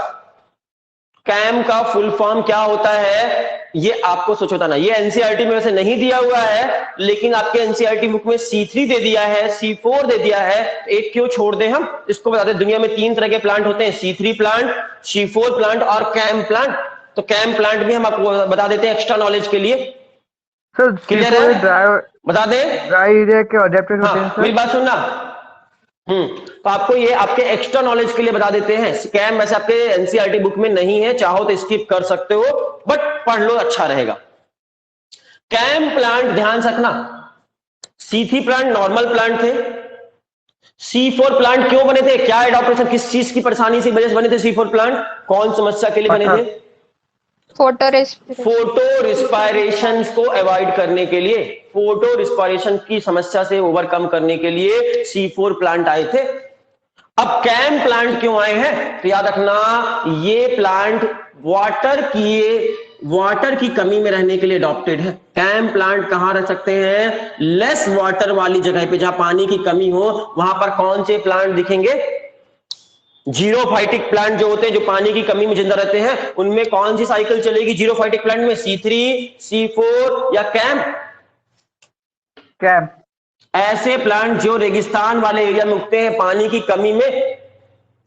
कैम का फुल फॉर्म क्या होता है ये आपको सोच बताना। ये एनसीईआरटी में वैसे नहीं दिया हुआ है, लेकिन आपके एनसीईआरटी बुक में C3 दे दिया है, C4 दे दिया है, एक क्यों छोड़ दे हम, इसको बताते हैं। दुनिया में 3 तरह के प्लांट होते हैं, C3 प्लांट, C4 प्लांट और कैम प्लांट। तो कैम प्लांट भी हम आपको बता देते हैं एक्स्ट्रा नॉलेज के लिए। सर क्लियर है? बता दें। ड्राई एरिया के अडेप्टेड होते हैं सर। मेरी बात सुनना। तो आपको ये आपके एक्स्ट्रा नॉलेज के लिए बता देते हैं। कैम वैसे आपके एनसीईआरटी बुक में नहीं है, चाहो तो स्किप कर सकते हो, बट पढ़ लो, अच्छा रहेगा। कैम प्लांट ध्यान रखना, C3 प्लांट नॉर्मल प्लांट थे, C4 प्लांट क्यों बने थे, क्या एडॉप्टेशन, किस चीज की परेशानी से वजह से बने थे C4 प्लांट, कौन समस्या के लिए बने थे? फोटो रिस्पायरेशन को अवॉइड करने के लिए, फोटो रिस्पायरेशन की समस्या से ओवरकम करने के लिए C4 प्लांट आए थे। अब कैम प्लांट क्यों आए हैं, तो याद रखना ये प्लांट वाटर की कमी में रहने के लिए अडॉप्टेड है। कैम प्लांट कहां रह सकते हैं, लेस वाटर वाली जगह पे, जहां पानी की कमी हो, वहां पर कौन से प्लांट दिखेंगे, जीरोफाइटिक प्लांट जो होते हैं, जो पानी की कमी में जिंदा रहते हैं, उनमें कौन सी साइकिल चलेगी जीरोफाइटिक प्लांट में, C3, C4 या कैम? ऐसे प्लांट जो रेगिस्तान वाले एरिया में उगते हैं, पानी की कमी में,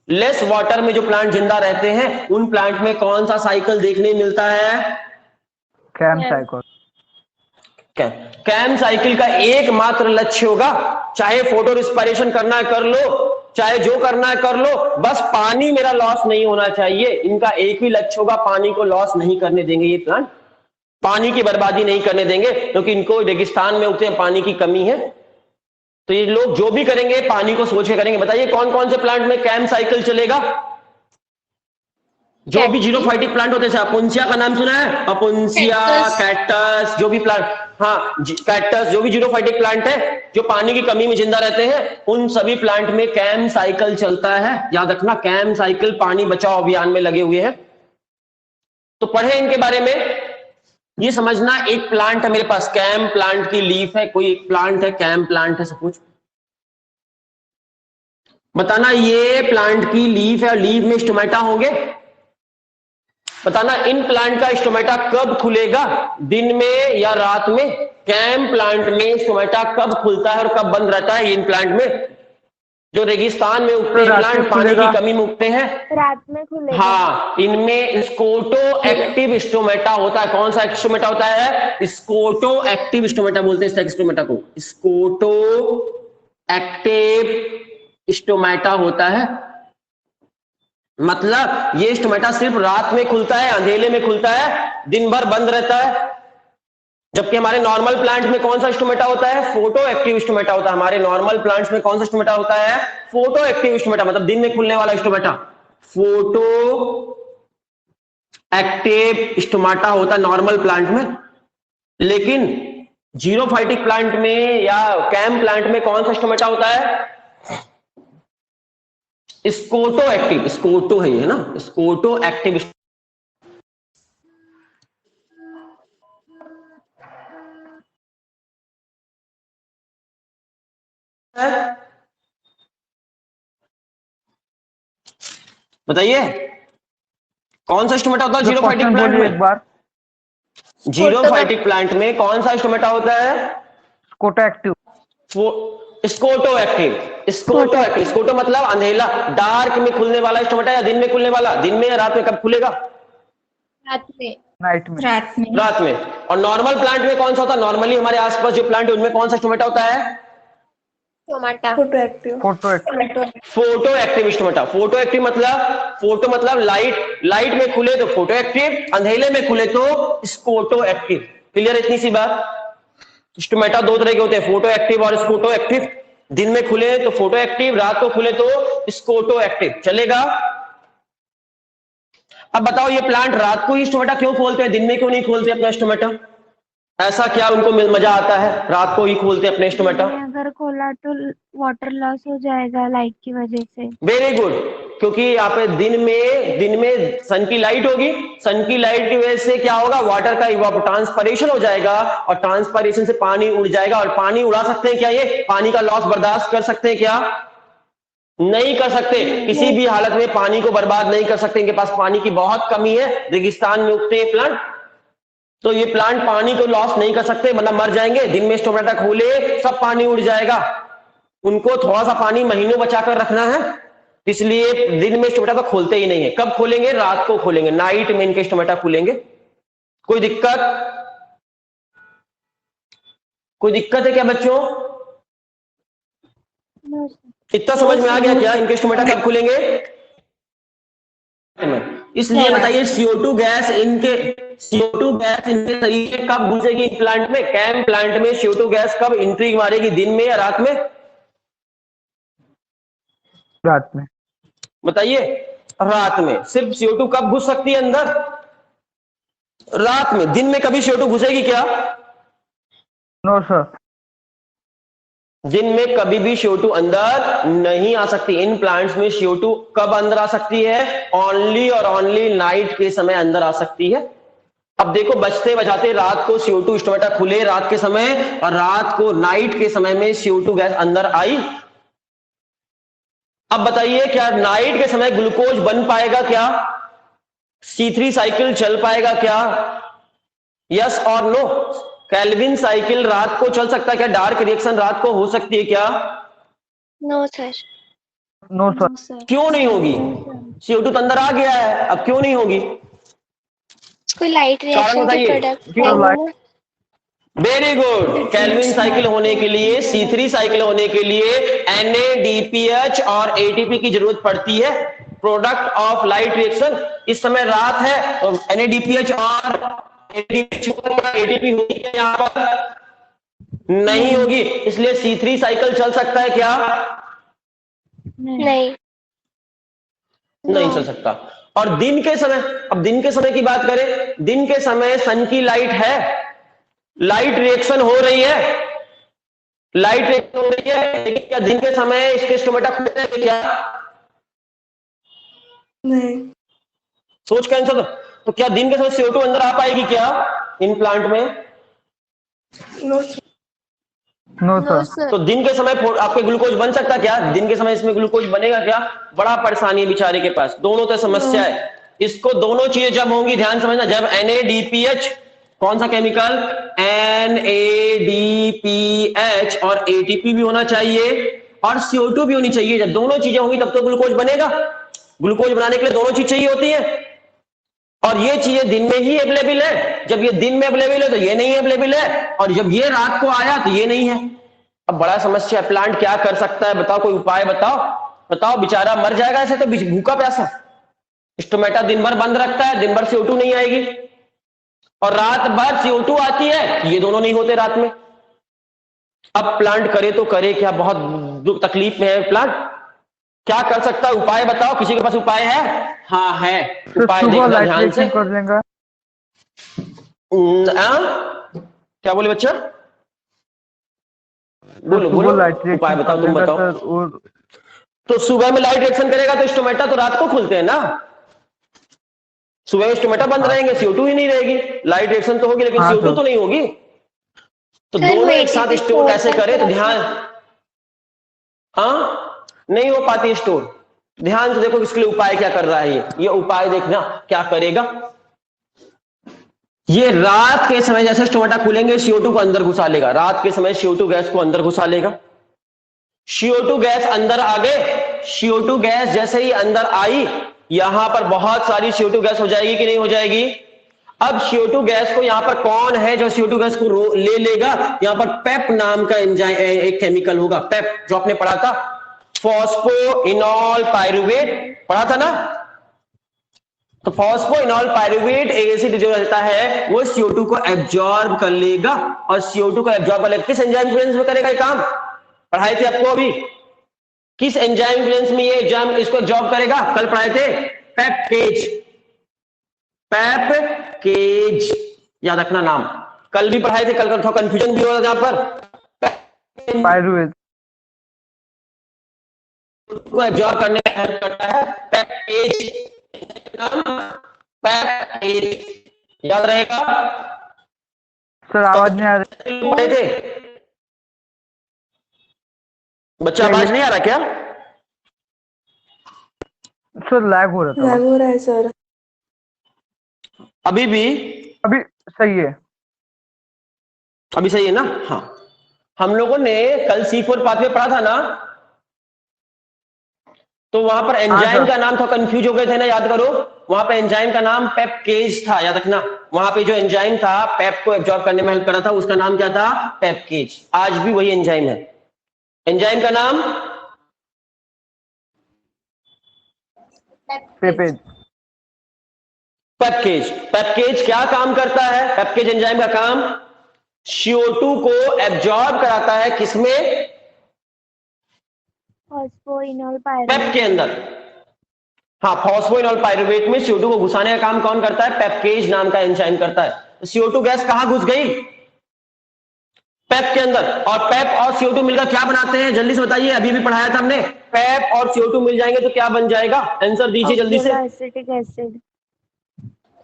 लेस वाटर में जो प्लांट जिंदा रहते हैं, उन प्लांट में कौन सा साइकिल देखने मिलता है, कैम साइकिल। कैम साइकिल का एकमात्र लक्ष्य होगा, चाहे फोटो रिस्पायरेशन करना है कर लो, चाहे जो करना है कर लो, बस पानी मेरा लॉस नहीं होना चाहिए। इनका एक ही लक्ष्य होगा, पानी को लॉस नहीं करने देंगे ये प्लांट, पानी की बर्बादी नहीं करने देंगे, क्योंकि इनको रेगिस्तान में उगते हैं, पानी की कमी है। तो ये लोग जो भी करेंगे पानी को सोच के करेंगे। बताइए कौन कौन से प्लांट में कैम साइकिल चलेगा? जो भी जीरोफाइटिक प्लांट होते हैं, अपुंसिया का नाम सुना है? अपुंसिया, कैक्टस, जो भी प्लांट, हाँ कैक्टस, जो भी जीरोफाइटिक प्लांट है जो पानी की कमी में जिंदा रहते हैं, उन सभी प्लांट में कैम साइकिल चलता है। याद रखना, कैम साइकिल पानी बचाओ अभियान में लगे हुए हैं। तो पढ़े इनके बारे में। ये समझना, एक प्लांट है मेरे पास, कैम प्लांट की लीफ है, कोई एक प्लांट है कैम प्लांट है, सब कुछ बताना ये प्लांट की लीफ है और लीफ में स्टोमेटा होंगे। बताना इन प्लांट का स्टोमेटा कब खुलेगा, दिन में या रात में? कैम प्लांट में स्टोमेटा कब खुलता है और कब बंद रहता है? इन प्लांट में जो रेगिस्तान में उगते हैं प्लांट, पानी की कमी में उगते हैं, रात में खुलेगा। हाँ, इनमें स्कोटो एक्टिव स्टोमेटा होता है। कौन सा स्टोमेटा होता है? स्कोटो एक्टिव स्टोमेटा बोलते हैं इस स्टोमेटा को, स्कोटो एक्टिव स्टोमेटा होता है। मतलब ये स्टोमेटा सिर्फ रात में खुलता है, अंधेरे में खुलता है, दिन भर बंद रहता है। जबकि हमारे नॉर्मल प्लांट में कौन सा स्टोमेटा होता है? फोटो एक्टिव स्टोमेटा होता है। हमारे नॉर्मल प्लांट्स में कौन सा स्टोमेटा होता है? फोटो एक्टिव स्टोमेटा, मतलब दिन में खुलने वाला स्टोमेटा, फोटो एक्टिव स्टोमेटा होता है नॉर्मल प्लांट में। लेकिन जीरोफाइटिक प्लांट में या कैम प्लांट में कौन सा स्टोमेटा होता है? स्कोटो एक्टिव, स्कोटो है ना, स्कोटो एक्टिव। बताइए कौन सा स्टोमेटा होता है जीरोफाइटिक प्लांट में? एक बार जीरोफाइटिक प्लांट में कौन सा स्टोमेटा होता है? Scoto active. Scoto active, scoto active, scoto मतलब अंधेला, डार्क में खुलने वाला स्टोमेटा या दिन में खुलने वाला? दिन में या रात में? कब खुलेगा? रात में। नाइट में। रात में। रात में। और नॉर्मल प्लांट में कौन सा होता है? नॉर्मली हमारे आसपास जो प्लांट है उनमें कौन सा स्टोमेटा होता है? Stomata. Photo active. Photo active stomata. Photo active मतलब, फोटो मतलब लाइट में खुले तो फोटो एक्टिव, अंधेरे में खुले तो स्कोटो एक्टिव। क्लियर इतनी सी बात? स्टोमेटा दो तरह के होते हैं, फोटो एक्टिव और स्कोटो एक्टिव। दिन में खुले तो फोटो एक्टिव, रात को खुले तो स्कोटो एक्टिव। चलेगा? अब बताओ ये प्लांट रात को ही स्टोमेटा क्यों खोलते हैं, दिन में क्यों नहीं खोलते अपना स्टोमेटा? ऐसा क्या उनको मजा आता है रात को ही खोलते अपने स्टोमेटा? अगर खोला तो वाटर लॉस हो जाएगा लाइट की वजह से। वेरी गुड, क्योंकि यहाँ पे दिन में सन की लाइट होगी, सन की लाइट की वजह से क्या होगा? वाटर का ट्रांसपरेशन हो जाएगा और ट्रांसपरेशन से पानी उड़ जाएगा। और पानी उड़ा सकते हैं क्या? ये पानी का लॉस बर्दाश्त कर सकते हैं क्या? नहीं कर सकते। किसी भी हालत में पानी को बर्बाद नहीं कर सकते। इनके पास पानी की बहुत कमी है, रेगिस्तान में उगते हैं प्लांट, तो ये प्लांट पानी को लॉस नहीं कर सकते, मतलब मर जाएंगे। दिन में स्टोमेटा खोले सब पानी उड़ जाएगा। उनको थोड़ा सा पानी महीनों बचाकर रखना है, इसलिए दिन में स्टोमेटा तो खोलते ही नहीं है। कब खोलेंगे? रात को खोलेंगे, नाइट में इनके स्टोमेटा खुलेंगे। कोई दिक्कत? कोई दिक्कत है क्या बच्चों? इतना समझ में आ गया क्या? इनके स्टोमेटा कब खुलेंगे? इसलिए बताइए CO2 गैस इनके शरीर में कब घुसेगी? प्लांट में, कैम प्लांट में CO2 गैस कब एंट्री मारेगी? दिन में या रात में? रात में। बताइए। रात में। सिर्फ CO2 कब घुस सकती है अंदर? रात में। दिन में कभी CO2 घुसेगी क्या? No sir. दिन में कभी भी CO2 अंदर नहीं आ सकती। इन प्लांट्स में CO2 कब अंदर आ सकती है? ओनली और ओनली नाइट के समय अंदर आ सकती है। अब देखो, बचते बचाते रात को CO2 स्टोमेटा खुले रात के समय, और रात को नाइट के समय में CO2 गैस अंदर आई। अब बताइए, क्या नाइट के समय ग्लूकोज बन पाएगा क्या? C3 साइकिल चल पाएगा क्या? यस और नो? केल्विन साइकिल रात को चल सकता है क्या? डार्क रिएक्शन रात को हो सकती है क्या? No sir. No sir. क्यों नहीं होगी? CO2 तो अंदर आ गया है, अब क्यों नहीं होगी? कोई लाइट रिएक्शन के product. Very good. Calvin cycle होने के लिए, C3 साइकिल होने के लिए NADPH और ATP की जरूरत पड़ती है, प्रोडक्ट ऑफ लाइट रिएक्शन। इस समय रात है तो NADPH और ATP होगी क्या यहाँ पर? नहीं होगी, इसलिए C3 साइकिल चल सकता है क्या? नहीं। नहीं चल सकता। और दिन के समय, अब दिन के समय की बात करें, दिन के समय सन की लाइट है, लाइट रिएक्शन हो रही है, लाइट रिएक्शन हो रही है, लेकिन क्या दिन के समय इसके स्टोमेटा खुलते हैं क्या? नहीं। सोच के आंसर दो। तो क्या दिन के समय CO2 अंदर आ पाएगी क्या इन प्लांट में? No no no sir. Sir. तो दिन के समय आपके ग्लूकोज बन सकता क्या? दिन के समय इसमें ग्लूकोज बनेगा क्या? बड़ा परेशानी है बेचारे के पास, दोनों तो समस्या है इसको। दोनों चीजें जब होंगी, ध्यान समझना, जब NADPH, कौन सा केमिकल, NADPH और ATP भी होना चाहिए और CO2 भी होनी चाहिए। जब दोनों चीजें होंगी तब तो ग्लूकोज बनेगा। ग्लूकोज बनाने के लिए दोनों चीज चाहिए होती है और ये चीजें दिन में ही अवेलेबल है। जब ये दिन में अवेलेबल है तो ये नहीं अवेलेबल है, और जब ये रात को आया तो ये नहीं है। अब बड़ा समस्या है, प्लांट क्या कर सकता है बताओ, कोई उपाय बताओ, बताओ। बेचारा मर जाएगा ऐसे तो, भूखा प्यासा। स्टोमेटा दिन भर बंद रखता है, दिन भर CO2 नहीं आएगी, और रात भर CO2 आती है, ये दोनों नहीं होते रात में। अब प्लांट करे तो करे क्या, बहुत दुख तकलीफ में है प्लांट। क्या कर सकता है, उपाय बताओ, किसी के पास उपाय है? हाँ है उपाय, सुबह देखना लाइट ध्यान से। रिएक्शन कर देगा। क्या बोले बच्चा? बोलो सुबह बोलो, लाइट उपाय रिएक्शन बताओ, कर तुम देगा बताओ। सर। और तो सुबह में लाइट रिएक्शन करेगा तो स्टोमेटा तो रात को खुलते हैं ना, सुबह में स्टोमेटा बंद रहेंगे, CO2 ही नहीं रहेगी। लाइट रिएक्शन तो होगी लेकिन हाँ CO2 सर। तो नहीं होगी। तो सर, दोनों वो एक साथ ATP स्टोर कैसे करके करें, तो रखना। ध्यान, हाँ नहीं हो पाती स्टोर। ध्यान से देखो इसके लिए उपाय क्या कर रहा है ये उपाय देखना क्या करेगा। ये रात के समय जैसे स्टोमेटा खुलेंगे CO2 को अंदर घुसा लेगा, रात के समय CO2 गैस को अंदर घुसा लेगा। CO2 गैस अंदर आ गए, CO2 गैस जैसे ही अंदर आई, यहां पर बहुत सारी CO2 गैस हो जाएगी कि नहीं हो जाएगी? अब CO2 गैस को यहां पर कौन है जो CO2 गैस को ले लेगा? यहां पर पेप नाम का एंजाइम, एक केमिकल होगा पेप, जो आपने पढ़ा था, फॉस्फोइनॉल पायरुवेट पढ़ा था ना। तो फॉस्फोइनॉल पायरुवेट एसिड जो रहता है वो CO2 को एब्जॉर्ब कर लेगा, और CO2 को एब्जॉर्ब कर लेगा। किस एंजाइम इन्फ्लुएंस में करेगा ये काम? पढ़ाए थे आपको अभी, किस एंजाइम इन्फ्लुएंस में ये एंजाइम इसको एब्जॉर्ब करेगा? कल पढ़ाए थे, पेपकेज। पेपकेज याद रखना नाम, कल भी पढ़ाए थे, कल का थोड़ा कंफ्यूजन भी हो रहा था यहां पर। पायरुवेट को एब्जॉर्ब करने में हेल्प करता है पेपकेज, पेपकेज याद रहेगा। सर। आवाज नहीं आ रही पढ़े थे बच्चा, आवाज नहीं आ रहा क्या? सर। लैग हो रहा था। लैग हो रहा है सर। अभी भी? अभी सही है। अभी सही है ना? हाँ, हम लोगों ने कल C4 पाथवे पढ़ा था ना, तो वहां पर एंजाइम का नाम था, कंफ्यूज हो गए थे ना, याद करो। वहां पर एंजाइम का नाम पेपकेज था, याद रखना। वहां पे जो एंजाइम था पेप को एब्जॉर्ब करने में हेल्प कर रहा था, उसका नाम क्या था? पेपकेज। आज भी वही एंजाइम है। एंजाइम का नाम पेपेज। पेपकेज। पेपकेज क्या काम करता है? पेपकेज एंजाइम का काम CO2 को एब्जॉर्ब कराता है, किसमें? फॉस्फोइनॉल पेप पायरुवेट के अंदर। हाँ, फॉस्फोइनॉल पायरुवेट में CO2 को घुसाने का काम कौन करता है? पेपकेज नाम का एंजाइम करता है। तो CO2 गैस कहां घुस गई? पेप के अंदर। और पेप और CO2 मिलकर क्या बनाते हैं, जल्दी से बताइए, अभी भी पढ़ाया था हमने। पेप और CO2 मिल जाएंगे तो क्या बन जाएगा? आंसर दीजिए जल्दी से। Acetic acid.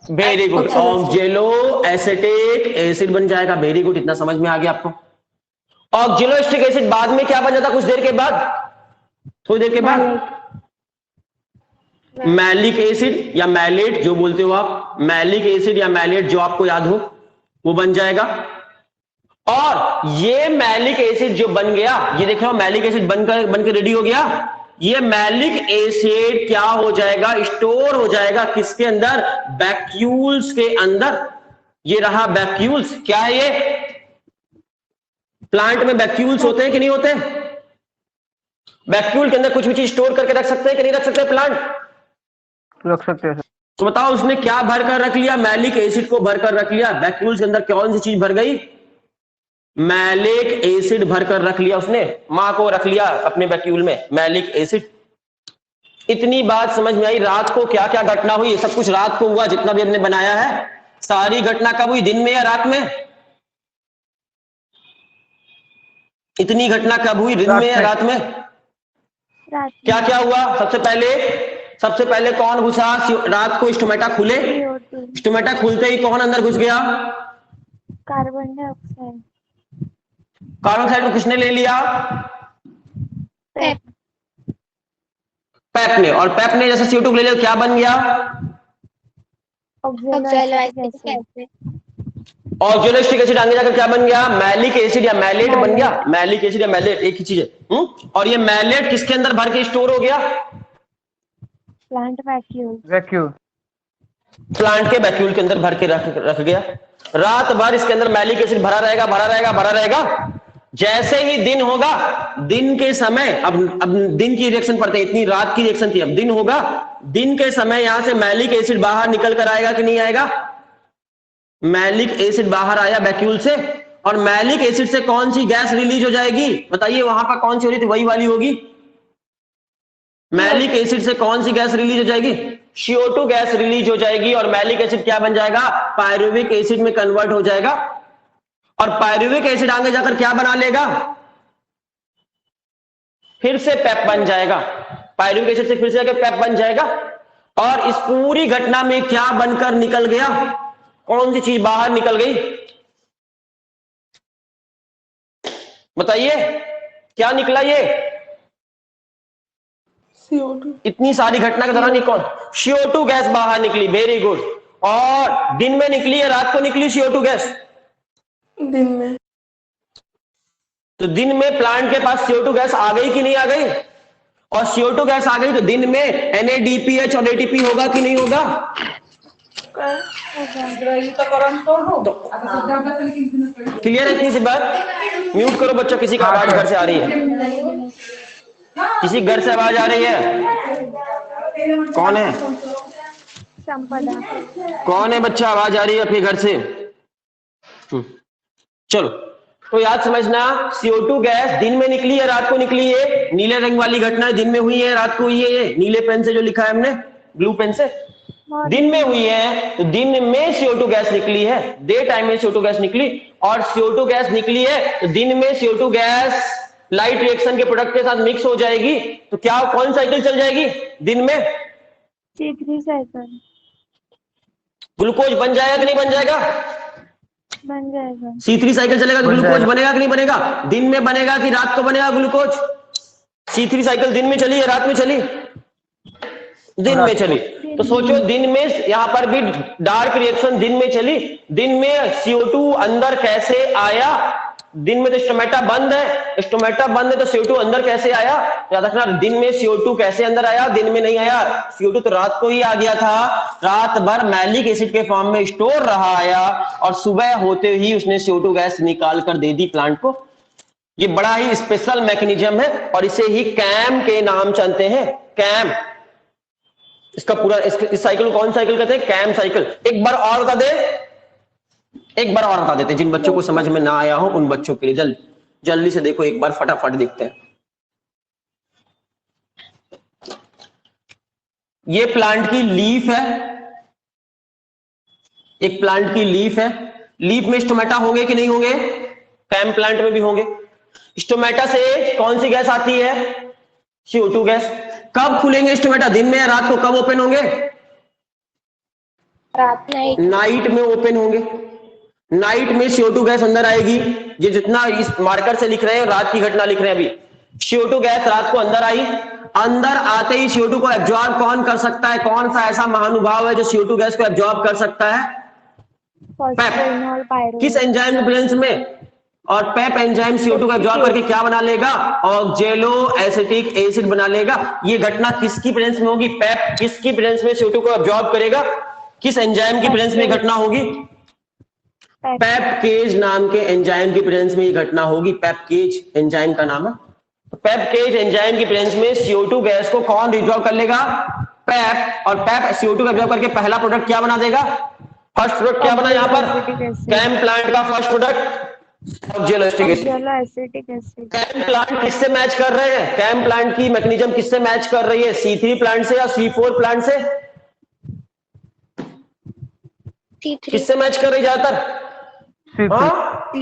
Very good, ऑक्जेलो acetic acid बन जाएगा। वेरी गुड, इतना समझ में आ गया आपको। ऑक्जेलो एसिटिक एसिड बाद में क्या बन जाता? कुछ देर के बाद, थोड़ी देर के बाद मैलिक एसिड या मैलेट, जो बोलते हो आप, मैलिक एसिड या मैलेट जो आपको याद हो वो बन जाएगा। और ये मैलिक एसिड जो बन गया, ये देख रहे हो, मैलिक एसिड बनकर रेडी हो गया। ये मैलिक एसिड क्या हो जाएगा? स्टोर हो जाएगा किसके अंदर? वैक्यूल्स के अंदर। ये रहा वैक्यूल्स। क्या है ये? प्लांट में वैक्यूल्स होते हैं कि नहीं होते? वैक्यूल के अंदर कुछ भी चीज स्टोर करके रख सकते हैं कि नहीं रख सकते प्लांट? रख सकते हैं सर। तो बताओ उसने क्या भरकर रख लिया? मैलिक एसिड को भरकर रख लिया। वैक्यूल्स के अंदर कौन सी चीज भर गई? मैलिक एसिड भरकर रख लिया उसने, मां को रख लिया अपने वैक्यूल में मैलिक एसिड। इतनी बात समझ में आई? रात को क्या क्या घटना हुई, ये सब कुछ रात को हुआ जितना भी हमने बनाया है। सारी घटना कब हुई, दिन में या रात में? इतनी घटना कब हुई, दिन में या रात में? रात क्या क्या हुआ? सबसे पहले कौन घुसा? रात को स्टोमेटा खुले, CO2 स्टोमेटा खुलते ही कौन अंदर घुस गया? कार्बन डाइऑक्साइड कार्बन डाइऑक्साइड को किसने ले लिया? पेप पेप ने। और पेप ने जैसे CO2 ले लिया, क्या बन गया? ऑक्सैलोइक एसिड ऑक्सैलोइक एसिड आगे जाकर क्या बन गया? मैलिक एसिड या मैलेट बन गया। मैलिक एसिड या मैलेट एक ही चीज है। और ये मैलेट किसके अंदर भर के स्टोर हो गया? प्लांट वैक्यूल वैक्यूल प्लांट के वैक्यूल के अंदर भर के रख गया। रात भर इसके अंदर मैलिक एसिड भरा रहेगा, भरा रहेगा, भरा रहेगा। जैसे ही दिन होगा, दिन के समय, अब दिन की रिएक्शन पड़ते हैं, इतनी रात की रिएक्शन थी, अब दिन होगा, दिन के समय यहां से मैलिक एसिड बाहर निकल कर आएगा कि नहीं आएगा? मैलिक एसिड बाहर आया वैक्यूल से, और मैलिक एसिड से कौन सी गैस रिलीज हो जाएगी? बताइए, वहां पर कौन सी हो रही थी, वही वाली होगी। मैलिक एसिड से कौन सी गैस रिलीज हो जाएगी? CO2 गैस रिलीज हो जाएगी। और मैलिक एसिड क्या बन जाएगा? पायरुविक एसिड में कन्वर्ट हो जाएगा। और पायरुविक एसिड आगे जाकर क्या बना लेगा? फिर से पेप बन जाएगा। पायरुविक एसिड से फिर से जाकर पेप बन जाएगा। और इस पूरी घटना में क्या बनकर निकल गया? कौन सी चीज बाहर निकल गई? बताइए, क्या निकला ये? CO2 इतनी सारी घटना के दौरान कौन? CO2 गैस बाहर निकली। Very good. और दिन में निकली या रात को निकली CO2 गैस? दिन में। तो दिन में प्लांट के पास CO2 गैस आ गई कि नहीं आ गई? और CO2 गैस आ गई तो दिन में NADPH और ATP होगा कि नहीं होगा? क्लियर है इतनी सी बात? म्यूट करो बच्चों, किसी का आवाज घर से आ रही है, किसी घर से आवाज आ रही है। कौन है? संपदा कौन है बच्चा? आवाज आ रही है अपने घर से। चलो, तो याद समझना, CO2 गैस दिन में निकली है, रात को निकली है? नीले रंग वाली घटना दिन में हुई है, रात को हुई है? ये नीले पेन से जो लिखा है हमने, ब्लू पेन से, दिन में हुई है। तो दिन में CO2 गैस निकली है, डे टाइम में CO2 गैस निकली। और CO2 गैस निकली है तो दिन में CO2 गैस लाइट रिएक्शन के प्रोडक्ट के साथ मिक्स हो जाएगी। तो क्या कौन साइकिल चल जाएगी दिन में? C3 साइकिल ग्लूकोज बन जाएगा कि नहीं बन जाएगा? बन जाएगा। C3 साइकिल चलेगा तो ग्लूकोज बनेगा कि नहीं बनेगा? दिन में बनेगा कि रात को बनेगा ग्लूकोज? C3 साइकिल दिन में चली या रात में चली? दिन में चली। तो सोचो, दिन में यहां पर भी डार्क रिएक्शन दिन में चली। दिन में CO2 अंदर कैसे आया? दिन में तो स्टोमेटा बंद है, स्टोमेटा बंद है तो CO2 अंदर कैसे आया? याद रखना, दिन में CO2 कैसे अंदर आया? दिन में नहीं आया। CO2 तो रात को ही आ गया था, रात भर मैलिक एसिड के फॉर्म में स्टोर रहा आया, और सुबह होते ही उसने CO2 गैस निकाल कर दे दी प्लांट को। ये बड़ा ही स्पेशल मैकेनिज्म है, और इसे ही कैम के नाम जानते हैं। कैम, इसका पूरा इस साइकिल को कौन साइकिल कहते हैं? CAM cycle. एक बार और बता दे, एक बार और बता देते हैं, जिन बच्चों को समझ में ना आया हो उन बच्चों के लिए। जल्दी से देखो, एक बार फटाफट देखते हैं। ये प्लांट की लीफ है, एक प्लांट की लीफ है। लीफ में स्टोमेटा होंगे कि नहीं होंगे? कैम प्लांट में भी होंगे। स्टोमेटा से कौन सी गैस आती है? CO2 gas. कब खुलेंगे स्टोमेटा, दिन में या रात को? कब ओपन होंगे? रात नाइट में ओपन होंगे। नाइट में CO2 गैस अंदर आएगी। ये जितना इस मार्कर से लिख रहे हैं, रात की घटना लिख रहे हैं अभी। CO2 गैस रात को अंदर आई। अंदर आते ही CO2 को एब्जॉर्ब कौन कर सकता है? कौन सा ऐसा महानुभाव है जो CO2 गैस को एब्जॉर्ब कर सकता है? पेप। किस एंजाइम के प्रेजेंस में? और पेप एंजाइम CO2 को एब्जॉर्ब करके क्या बना लेगा? ऑक्जेलो एसिटिक एसिड बना लेगा। ये घटना किसकी प्रेजेंस में होगी? पेप किसकी प्रेजेंस में CO2 को एब्जॉर्ब करेगा? किस एंजाइम की प्रेजेंस में घटना होगी? पेपकेज नाम के एंजाइम की प्रेजेंस में ये घटना होगी। पेपकेज एंजाइम का नाम है। तो पेपकेज एंजाइम की प्रेजेंस में CO2 गैस को कौन रिजॉल्व कर लेगा? पेप। और पेप CO2 को एब्जॉर्ब करके पहला प्रोडक्ट क्या बना देगा? फर्स्ट प्रोडक्ट क्या बना? यहां पर कैम प्लांट का first product oxaloacetic acid. Oxaloacetic acid. CAM plant किससे मैच कर रहे हैं? कैम प्लांट की मैकेनिज्म किससे मैच कर रही है? C3 प्लांट से या C4 प्लांट से? T3 किससे मैच कर रही ज्यादातर? C3 हाँ,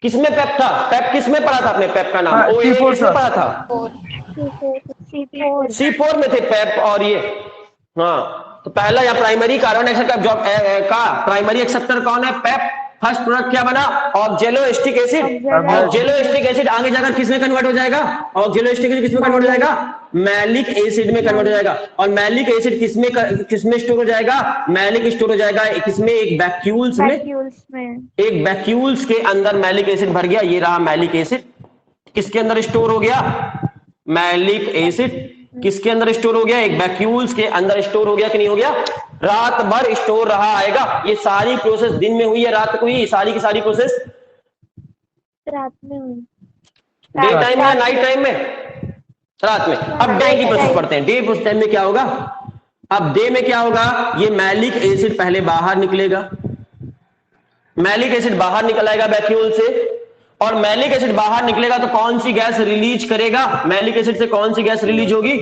किसमें पेप था? पेप किसमें पढ़ा था आपने? पेप का नाम हाँ, OA C4 किसमें था। पढ़ा था? C4 C4 में थे पेप और ये। हाँ, तो पहला या प्राइमरी कार्बन डाइऑक्साइड का प्राइमरी एक्सेप्टर कौन है? पेप। फर्स्ट प्रोडक्ट क्या बना? Oxaloacetic acid. ऑक्जेलोएसिटिक एसिड आगे जाकर किसमें कन्वर्ट हो जाएगा? ऑक्जेलोएसिटिक एसिड किसमें कन्वर्ट हो जाएगा? मैलिक एसिड में कन्वर्ट हो जाएगा। और मैलिक एसिड किसमें स्टोर हो जाएगा? मैलिक स्टोर हो जाएगा किसमें? एक वैक्यूल्स में। वैक्यूल्स में। एक वैक्यूल्स के अंदर मैलिक एसिड भर गया, ये रहा मैलिक एसिड। किसके अंदर स्टोर हो गया? मैलिक एसिड किसके अंदर स्टोर हो गया? एक वैक्यूल्स के अंदर स्टोर हो गया कि नहीं हो गया? रात भर स्टोर रहा आएगा। ये सारी प्रोसेस दिन में हुई है रात को हुई? सारी की सारी प्रोसेस रात में हुई। डे टाइम में या नाइट टाइम में? रात में। अब डे की प्रोसेस पढ़ते हैं। डे प्रोसेस टाइम में क्या होगा? अब डे में क्या होगा? ये मैलिक एसिड पहले बाहर निकलेगा। मैलिक एसिड बाहर निकल आएगा वैक्यूल से, और मैलिक एसिड बाहर निकलेगा तो कौन सी गैस रिलीज करेगा? मैलिक एसिड से कौन सी गैस रिलीज होगी?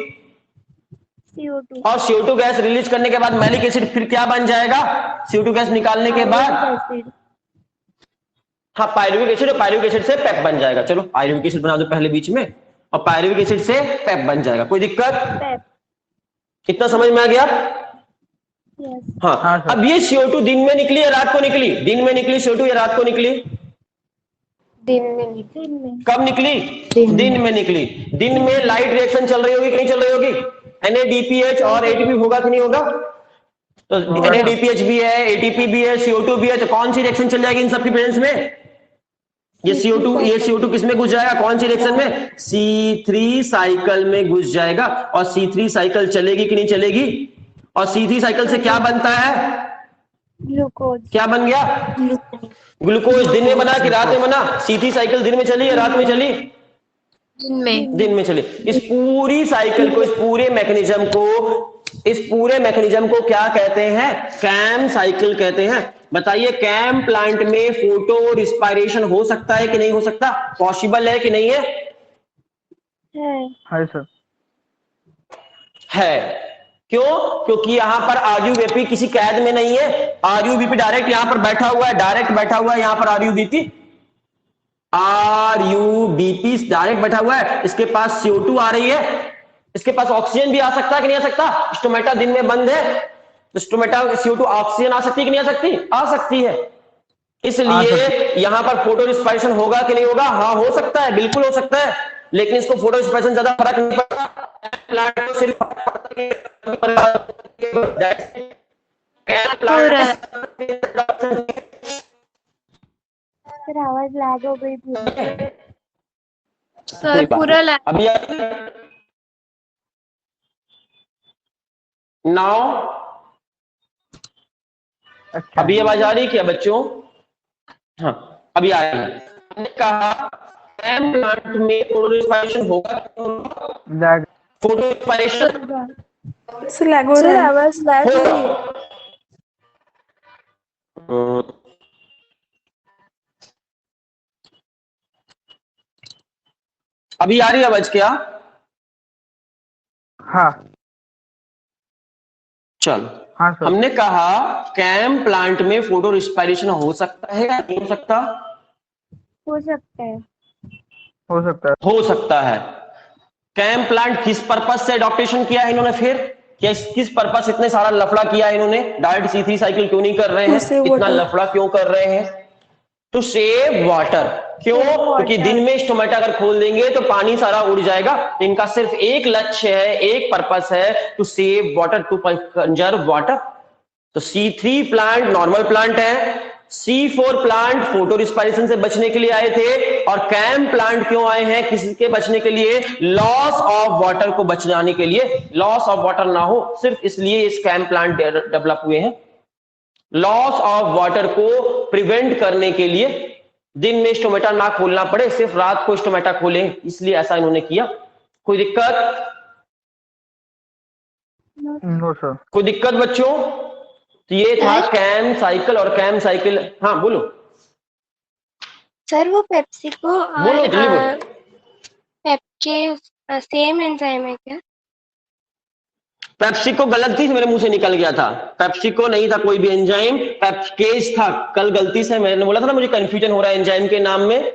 CO2। और CO2 गैस रिलीज करने के बाद मैलिक एसिड फिर क्या बन जाएगा? CO2 गैस निकालने के बाद एसिड। हाँ, पायरुविक एसिड, और पायरुविक एसिड से पेप बन जाएगा। चलो पायरुविक एसिड बना दो पहले बीच में, और पायरुविक एसिड से पेप बन जाएगा। कोई दिक्कत? पेप। कितना समझ में आ गया? यस। हाँ, हाँ, सर। अब ये CO2 दिन में निकली या रात को निकली? दिन में निकली CO2 या रात को निकली? दिन में दिन में। कब निकली? दिन में निकली। दिन में लाइट रिएक्शन चल रही होगी कि नहीं चल रही होगी? NADPH और ATP होगा कि नहीं होगा? तो NADPH भी है, ATP भी है, CO2 भी है, तो कौन सी रिएक्शन चल जाएगी इन सबकी प्रेजेंस में? ये CO2 किस में घुस जाएगा? कौन सी रिएक्शन में? C3 साइकिल में घुस जाएगा। और C3 साइकिल चलेगी कि नहीं चलेगी? और C3 साइकिल से क्या बनता है? ग्लूकोज। क्या बन गया? ग्लूकोज। दिन में बना कि रात में बना? C3 साइकिल दिन में चली या रात में चली? दिन में चली। इस पूरी साइकिल को, इस पूरे मैकेनिज्म को क्या कहते हैं? कैम साइकिल कहते हैं। बताइए, कैम प्लांट में फोटो रिस्पायरेशन हो सकता है कि नहीं हो सकता? पॉसिबल है कि नहीं है? है सर। है। क्यों? क्योंकि यहां पर आरयूबीपी किसी कैद में नहीं है। आरयूबीपी डायरेक्ट यहां पर बैठा हुआ है, डायरेक्ट बैठा हुआ है यहां पर। आरयूबीपी डायरेक्ट बैठा हुआ है। इसके पास CO2 आ रही है, इसके पास ऑक्सीजन भी आ सकता है कि नहीं आ सकता? स्टोमेटा दिन में बंद है, तो स्टोमेटा CO2 ऑक्सीजन आ सकती है कि नहीं आ सकती? आ सकती है। इसलिए यहां पर फोटो रिस्पायरेशन होगा कि नहीं होगा? हाँ, हो सकता है, बिल्कुल हो सकता है। लेकिन इसको फोटो रिस्पायरेशन ज्यादा फर्क नहीं पड़ता। प्लांट को सिर्फ फिर आवाज लैग हो गई थी। सर पूरा अभी नाउ अच्छा। अभी आवाज आ रही है क्या बच्चों? हाँ, अभी आ रही है। हमने कहा कैम प्लांट में फोटो रिस्पायरेशन होगा? Lag. Photo respiration sir lag हो रहा है। आवाज लैग हो रही है। अभी आ रही है आवाज क्या? हाँ। चलो, हाँ सर। हमने कहा कैम प्लांट में फोटो रिस्पायरेशन हो सकता है या नहीं हो सकता? हो सकता है। हो सकता है। हो सकता है। कैम प्लांट किस पर्पस से अडॉप्टेशन किया है इन्होंने? फिर किस पर्पस इतने सारा लफड़ा किया है इन्होंने? डायरेक्ट C3 साइकिल क्यों नहीं कर रहे हैं? इतना लफड़ा क्यों कर रहे हैं? To save water. क्यों? क्योंकि दिन में स्टोमेटा अगर खोल देंगे तो पानी सारा उड़ जाएगा। इनका सिर्फ एक लक्ष्य है, एक पर्पस है, to save water, to conserve water. तो C3 प्लांट नॉर्मल प्लांट है, C4 प्लांट फोटो रिस्पायरेशन से बचने के लिए आए थे, और कैम प्लांट क्यों आए हैं? किसके बचने के लिए? लॉस ऑफ वाटर को बचाने के लिए। लॉस ऑफ वाटर ना हो सिर्फ इसलिए इस कैम प्लांट डेवलप हुए हैं। लॉस ऑफ वाटर को प्रिवेंट करने के लिए, दिन में स्टोमेटा ना खोलना पड़े, सिर्फ रात को स्टोमेटा खोलें, इसलिए ऐसा इन्होंने किया। कोई दिक्कत? No sir. कोई दिक्कत बच्चों? तो ये था कैम साइकिल। और कैम साइकिल, हाँ बोलो। सर वो पेप्सिको बोलो, और जल्दी बोलो। पेप्के सेम एंजाइम है क्या? पेप्सिको गलती से मेरे मुंह से निकल गया था, पेप्सिको नहीं था कोई भी एंजाइम, पेप्केज था। कल गलती से मैंने बोला था ना मुझे कंफ्यूजन हो रहा है एंजाइम के नाम में,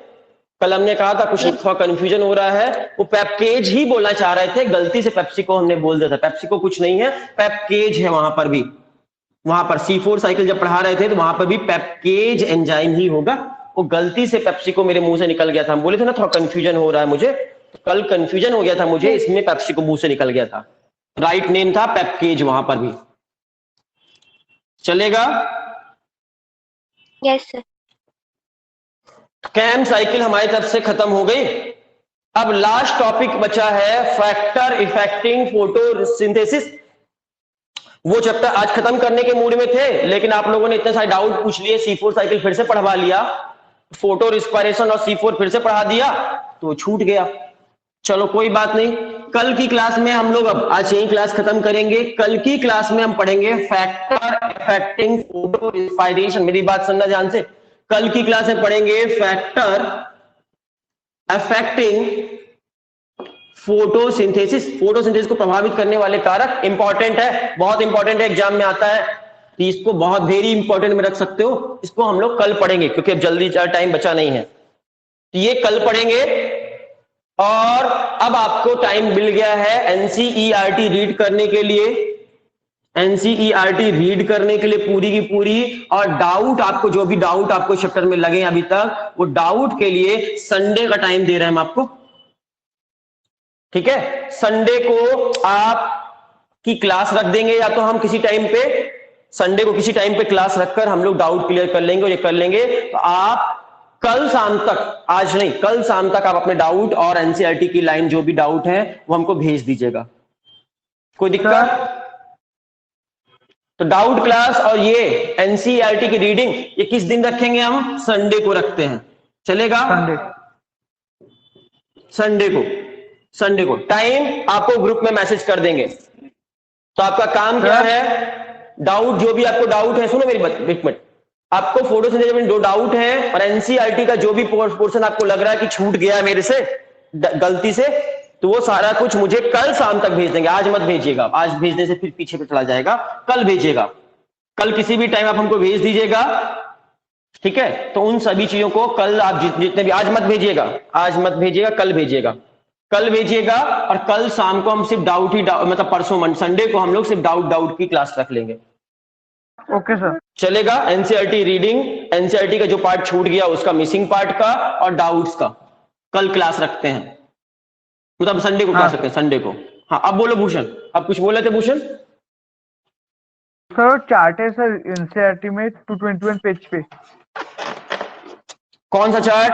कल हमने कहा था कुछ थोड़ा कंफ्यूजन हो रहा है, वो पेप्केज ही बोलना चाह रहे थे, गलती से पेप्सिको हमने बोल दिया था। पेप्सिको कुछ नहीं है, पेप्केज है। वहां पर भी, वहां पर C4 साइकिल जब पढ़ा रहे थे तो वहां पर भी पेप्केज एंजाइम ही होगा। वो गलती से पेप्सिको मेरे मुंह से निकल गया था, हम बोले थे ना थोड़ा कंफ्यूजन हो रहा है मुझे, तो कल कंफ्यूजन हो गया था मुझे, इसमें पेप्सिको मुंह से निकल गया था। राइट नेम था पेप्केज वहां पर भी। चलेगा? Yes sir. कैम साइकिल हमारी तरफ से खत्म हो गई। अब लास्ट टॉपिक बचा है फैक्टर इफेक्टिंग फोटोसिंथेसिस। वो चैप्टर आज खत्म करने के मूड में थे, लेकिन आप लोगों ने इतने सारे डाउट पूछ लिए, C4 साइकिल फिर से पढ़वा लिया, फोटो रिस्पायरेशन और C4 फिर से पढ़ा दिया, तो छूट गया। चलो कोई बात नहीं, कल की क्लास में हम लोग, अब आज यही क्लास खत्म करेंगे, कल की क्लास में हम पढ़ेंगे फैक्टर इफेक्टिंग फोटो रिस्पायरेशन। मेरी बात सुनना ध्यान से, कल की क्लास में पढ़ेंगे फैक्टर अफेक्टिंग फोटोसिंथेसिस। फोटोसिंथेसिस को प्रभावित करने वाले कारक। इंपॉर्टेंट है, बहुत इंपॉर्टेंट है, एग्जाम में आता है, तो इसको बहुत वेरी इंपॉर्टेंट में रख सकते हो। इसको हम लोग कल पढ़ेंगे क्योंकि अब जल्दी टाइम बचा नहीं है, तो ये कल पढ़ेंगे। और अब आपको टाइम मिल गया है एनसीईआरटी रीड करने के लिए, एनसीईआरटी रीड करने के लिए पूरी की पूरी, और डाउट आपको, जो भी डाउट आपको चैप्टर में लगे अभी तक, वो डाउट के लिए संडे का टाइम दे रहे हैं हम आपको, ठीक है? संडे को आप की क्लास रख देंगे, या तो हम किसी टाइम पे, संडे को किसी टाइम पे क्लास रखकर हम लोग डाउट क्लियर कर लेंगे, और ये कर लेंगे तो आप कल शाम तक, आज नहीं कल शाम तक आप अपने डाउट और एनसीईआरटी की लाइन जो भी डाउट है वो हमको भेज दीजिएगा। कोई दिक्कत? तो डाउट क्लास और ये एनसीईआरटी की रीडिंग ये किस दिन रखेंगे हम? संडे को रखते हैं। चलेगा? संडे। संडे को, संडे को टाइम आपको ग्रुप में मैसेज कर देंगे। तो आपका काम क्या है, डाउट जो भी आपको डाउट है, सुनो मेरी बात एक मिनट, आपको फोटोसिंथेसिस में 2 डाउट है, और एनसीईआरटी का जो भी पोर्शन आपको लग रहा है कि छूट गया है मेरे से गलती से, तो वो सारा कुछ मुझे कल शाम तक भेज देंगे। आज मत भेजिएगा, आज भेजने से फिर पीछे पे चला जाएगा, कल भेजिएगा। कल किसी भी टाइम आप हमको भेज दीजिएगा, ठीक है? तो उन सभी चीजों को कल आप जितने भी, आज मत भेजिएगा, आज मत भेजिएगा, कल भेजिएगा, कल भेजिएगा। और कल शाम को हम सिर्फ डाउट ही मतलब परसों संडे को हम लोग सिर्फ डाउट की क्लास रख लेंगे। Okay sir. चलेगा? एनसीईआरटी रीडिंग, एनसीईआरटी का जो पार्ट छूट गया उसका, मिसिंग पार्ट का और डाउट्स का कल क्लास रखते हैं, मतलब संडे को क्लास रखते हैं, संडे को। हाँ अब बोलो भूषण, अब कुछ बोले थे भूषण? सर चार्ट है सर एनसीईआरटी में 221 पेज पे। कौन सा चार्ट?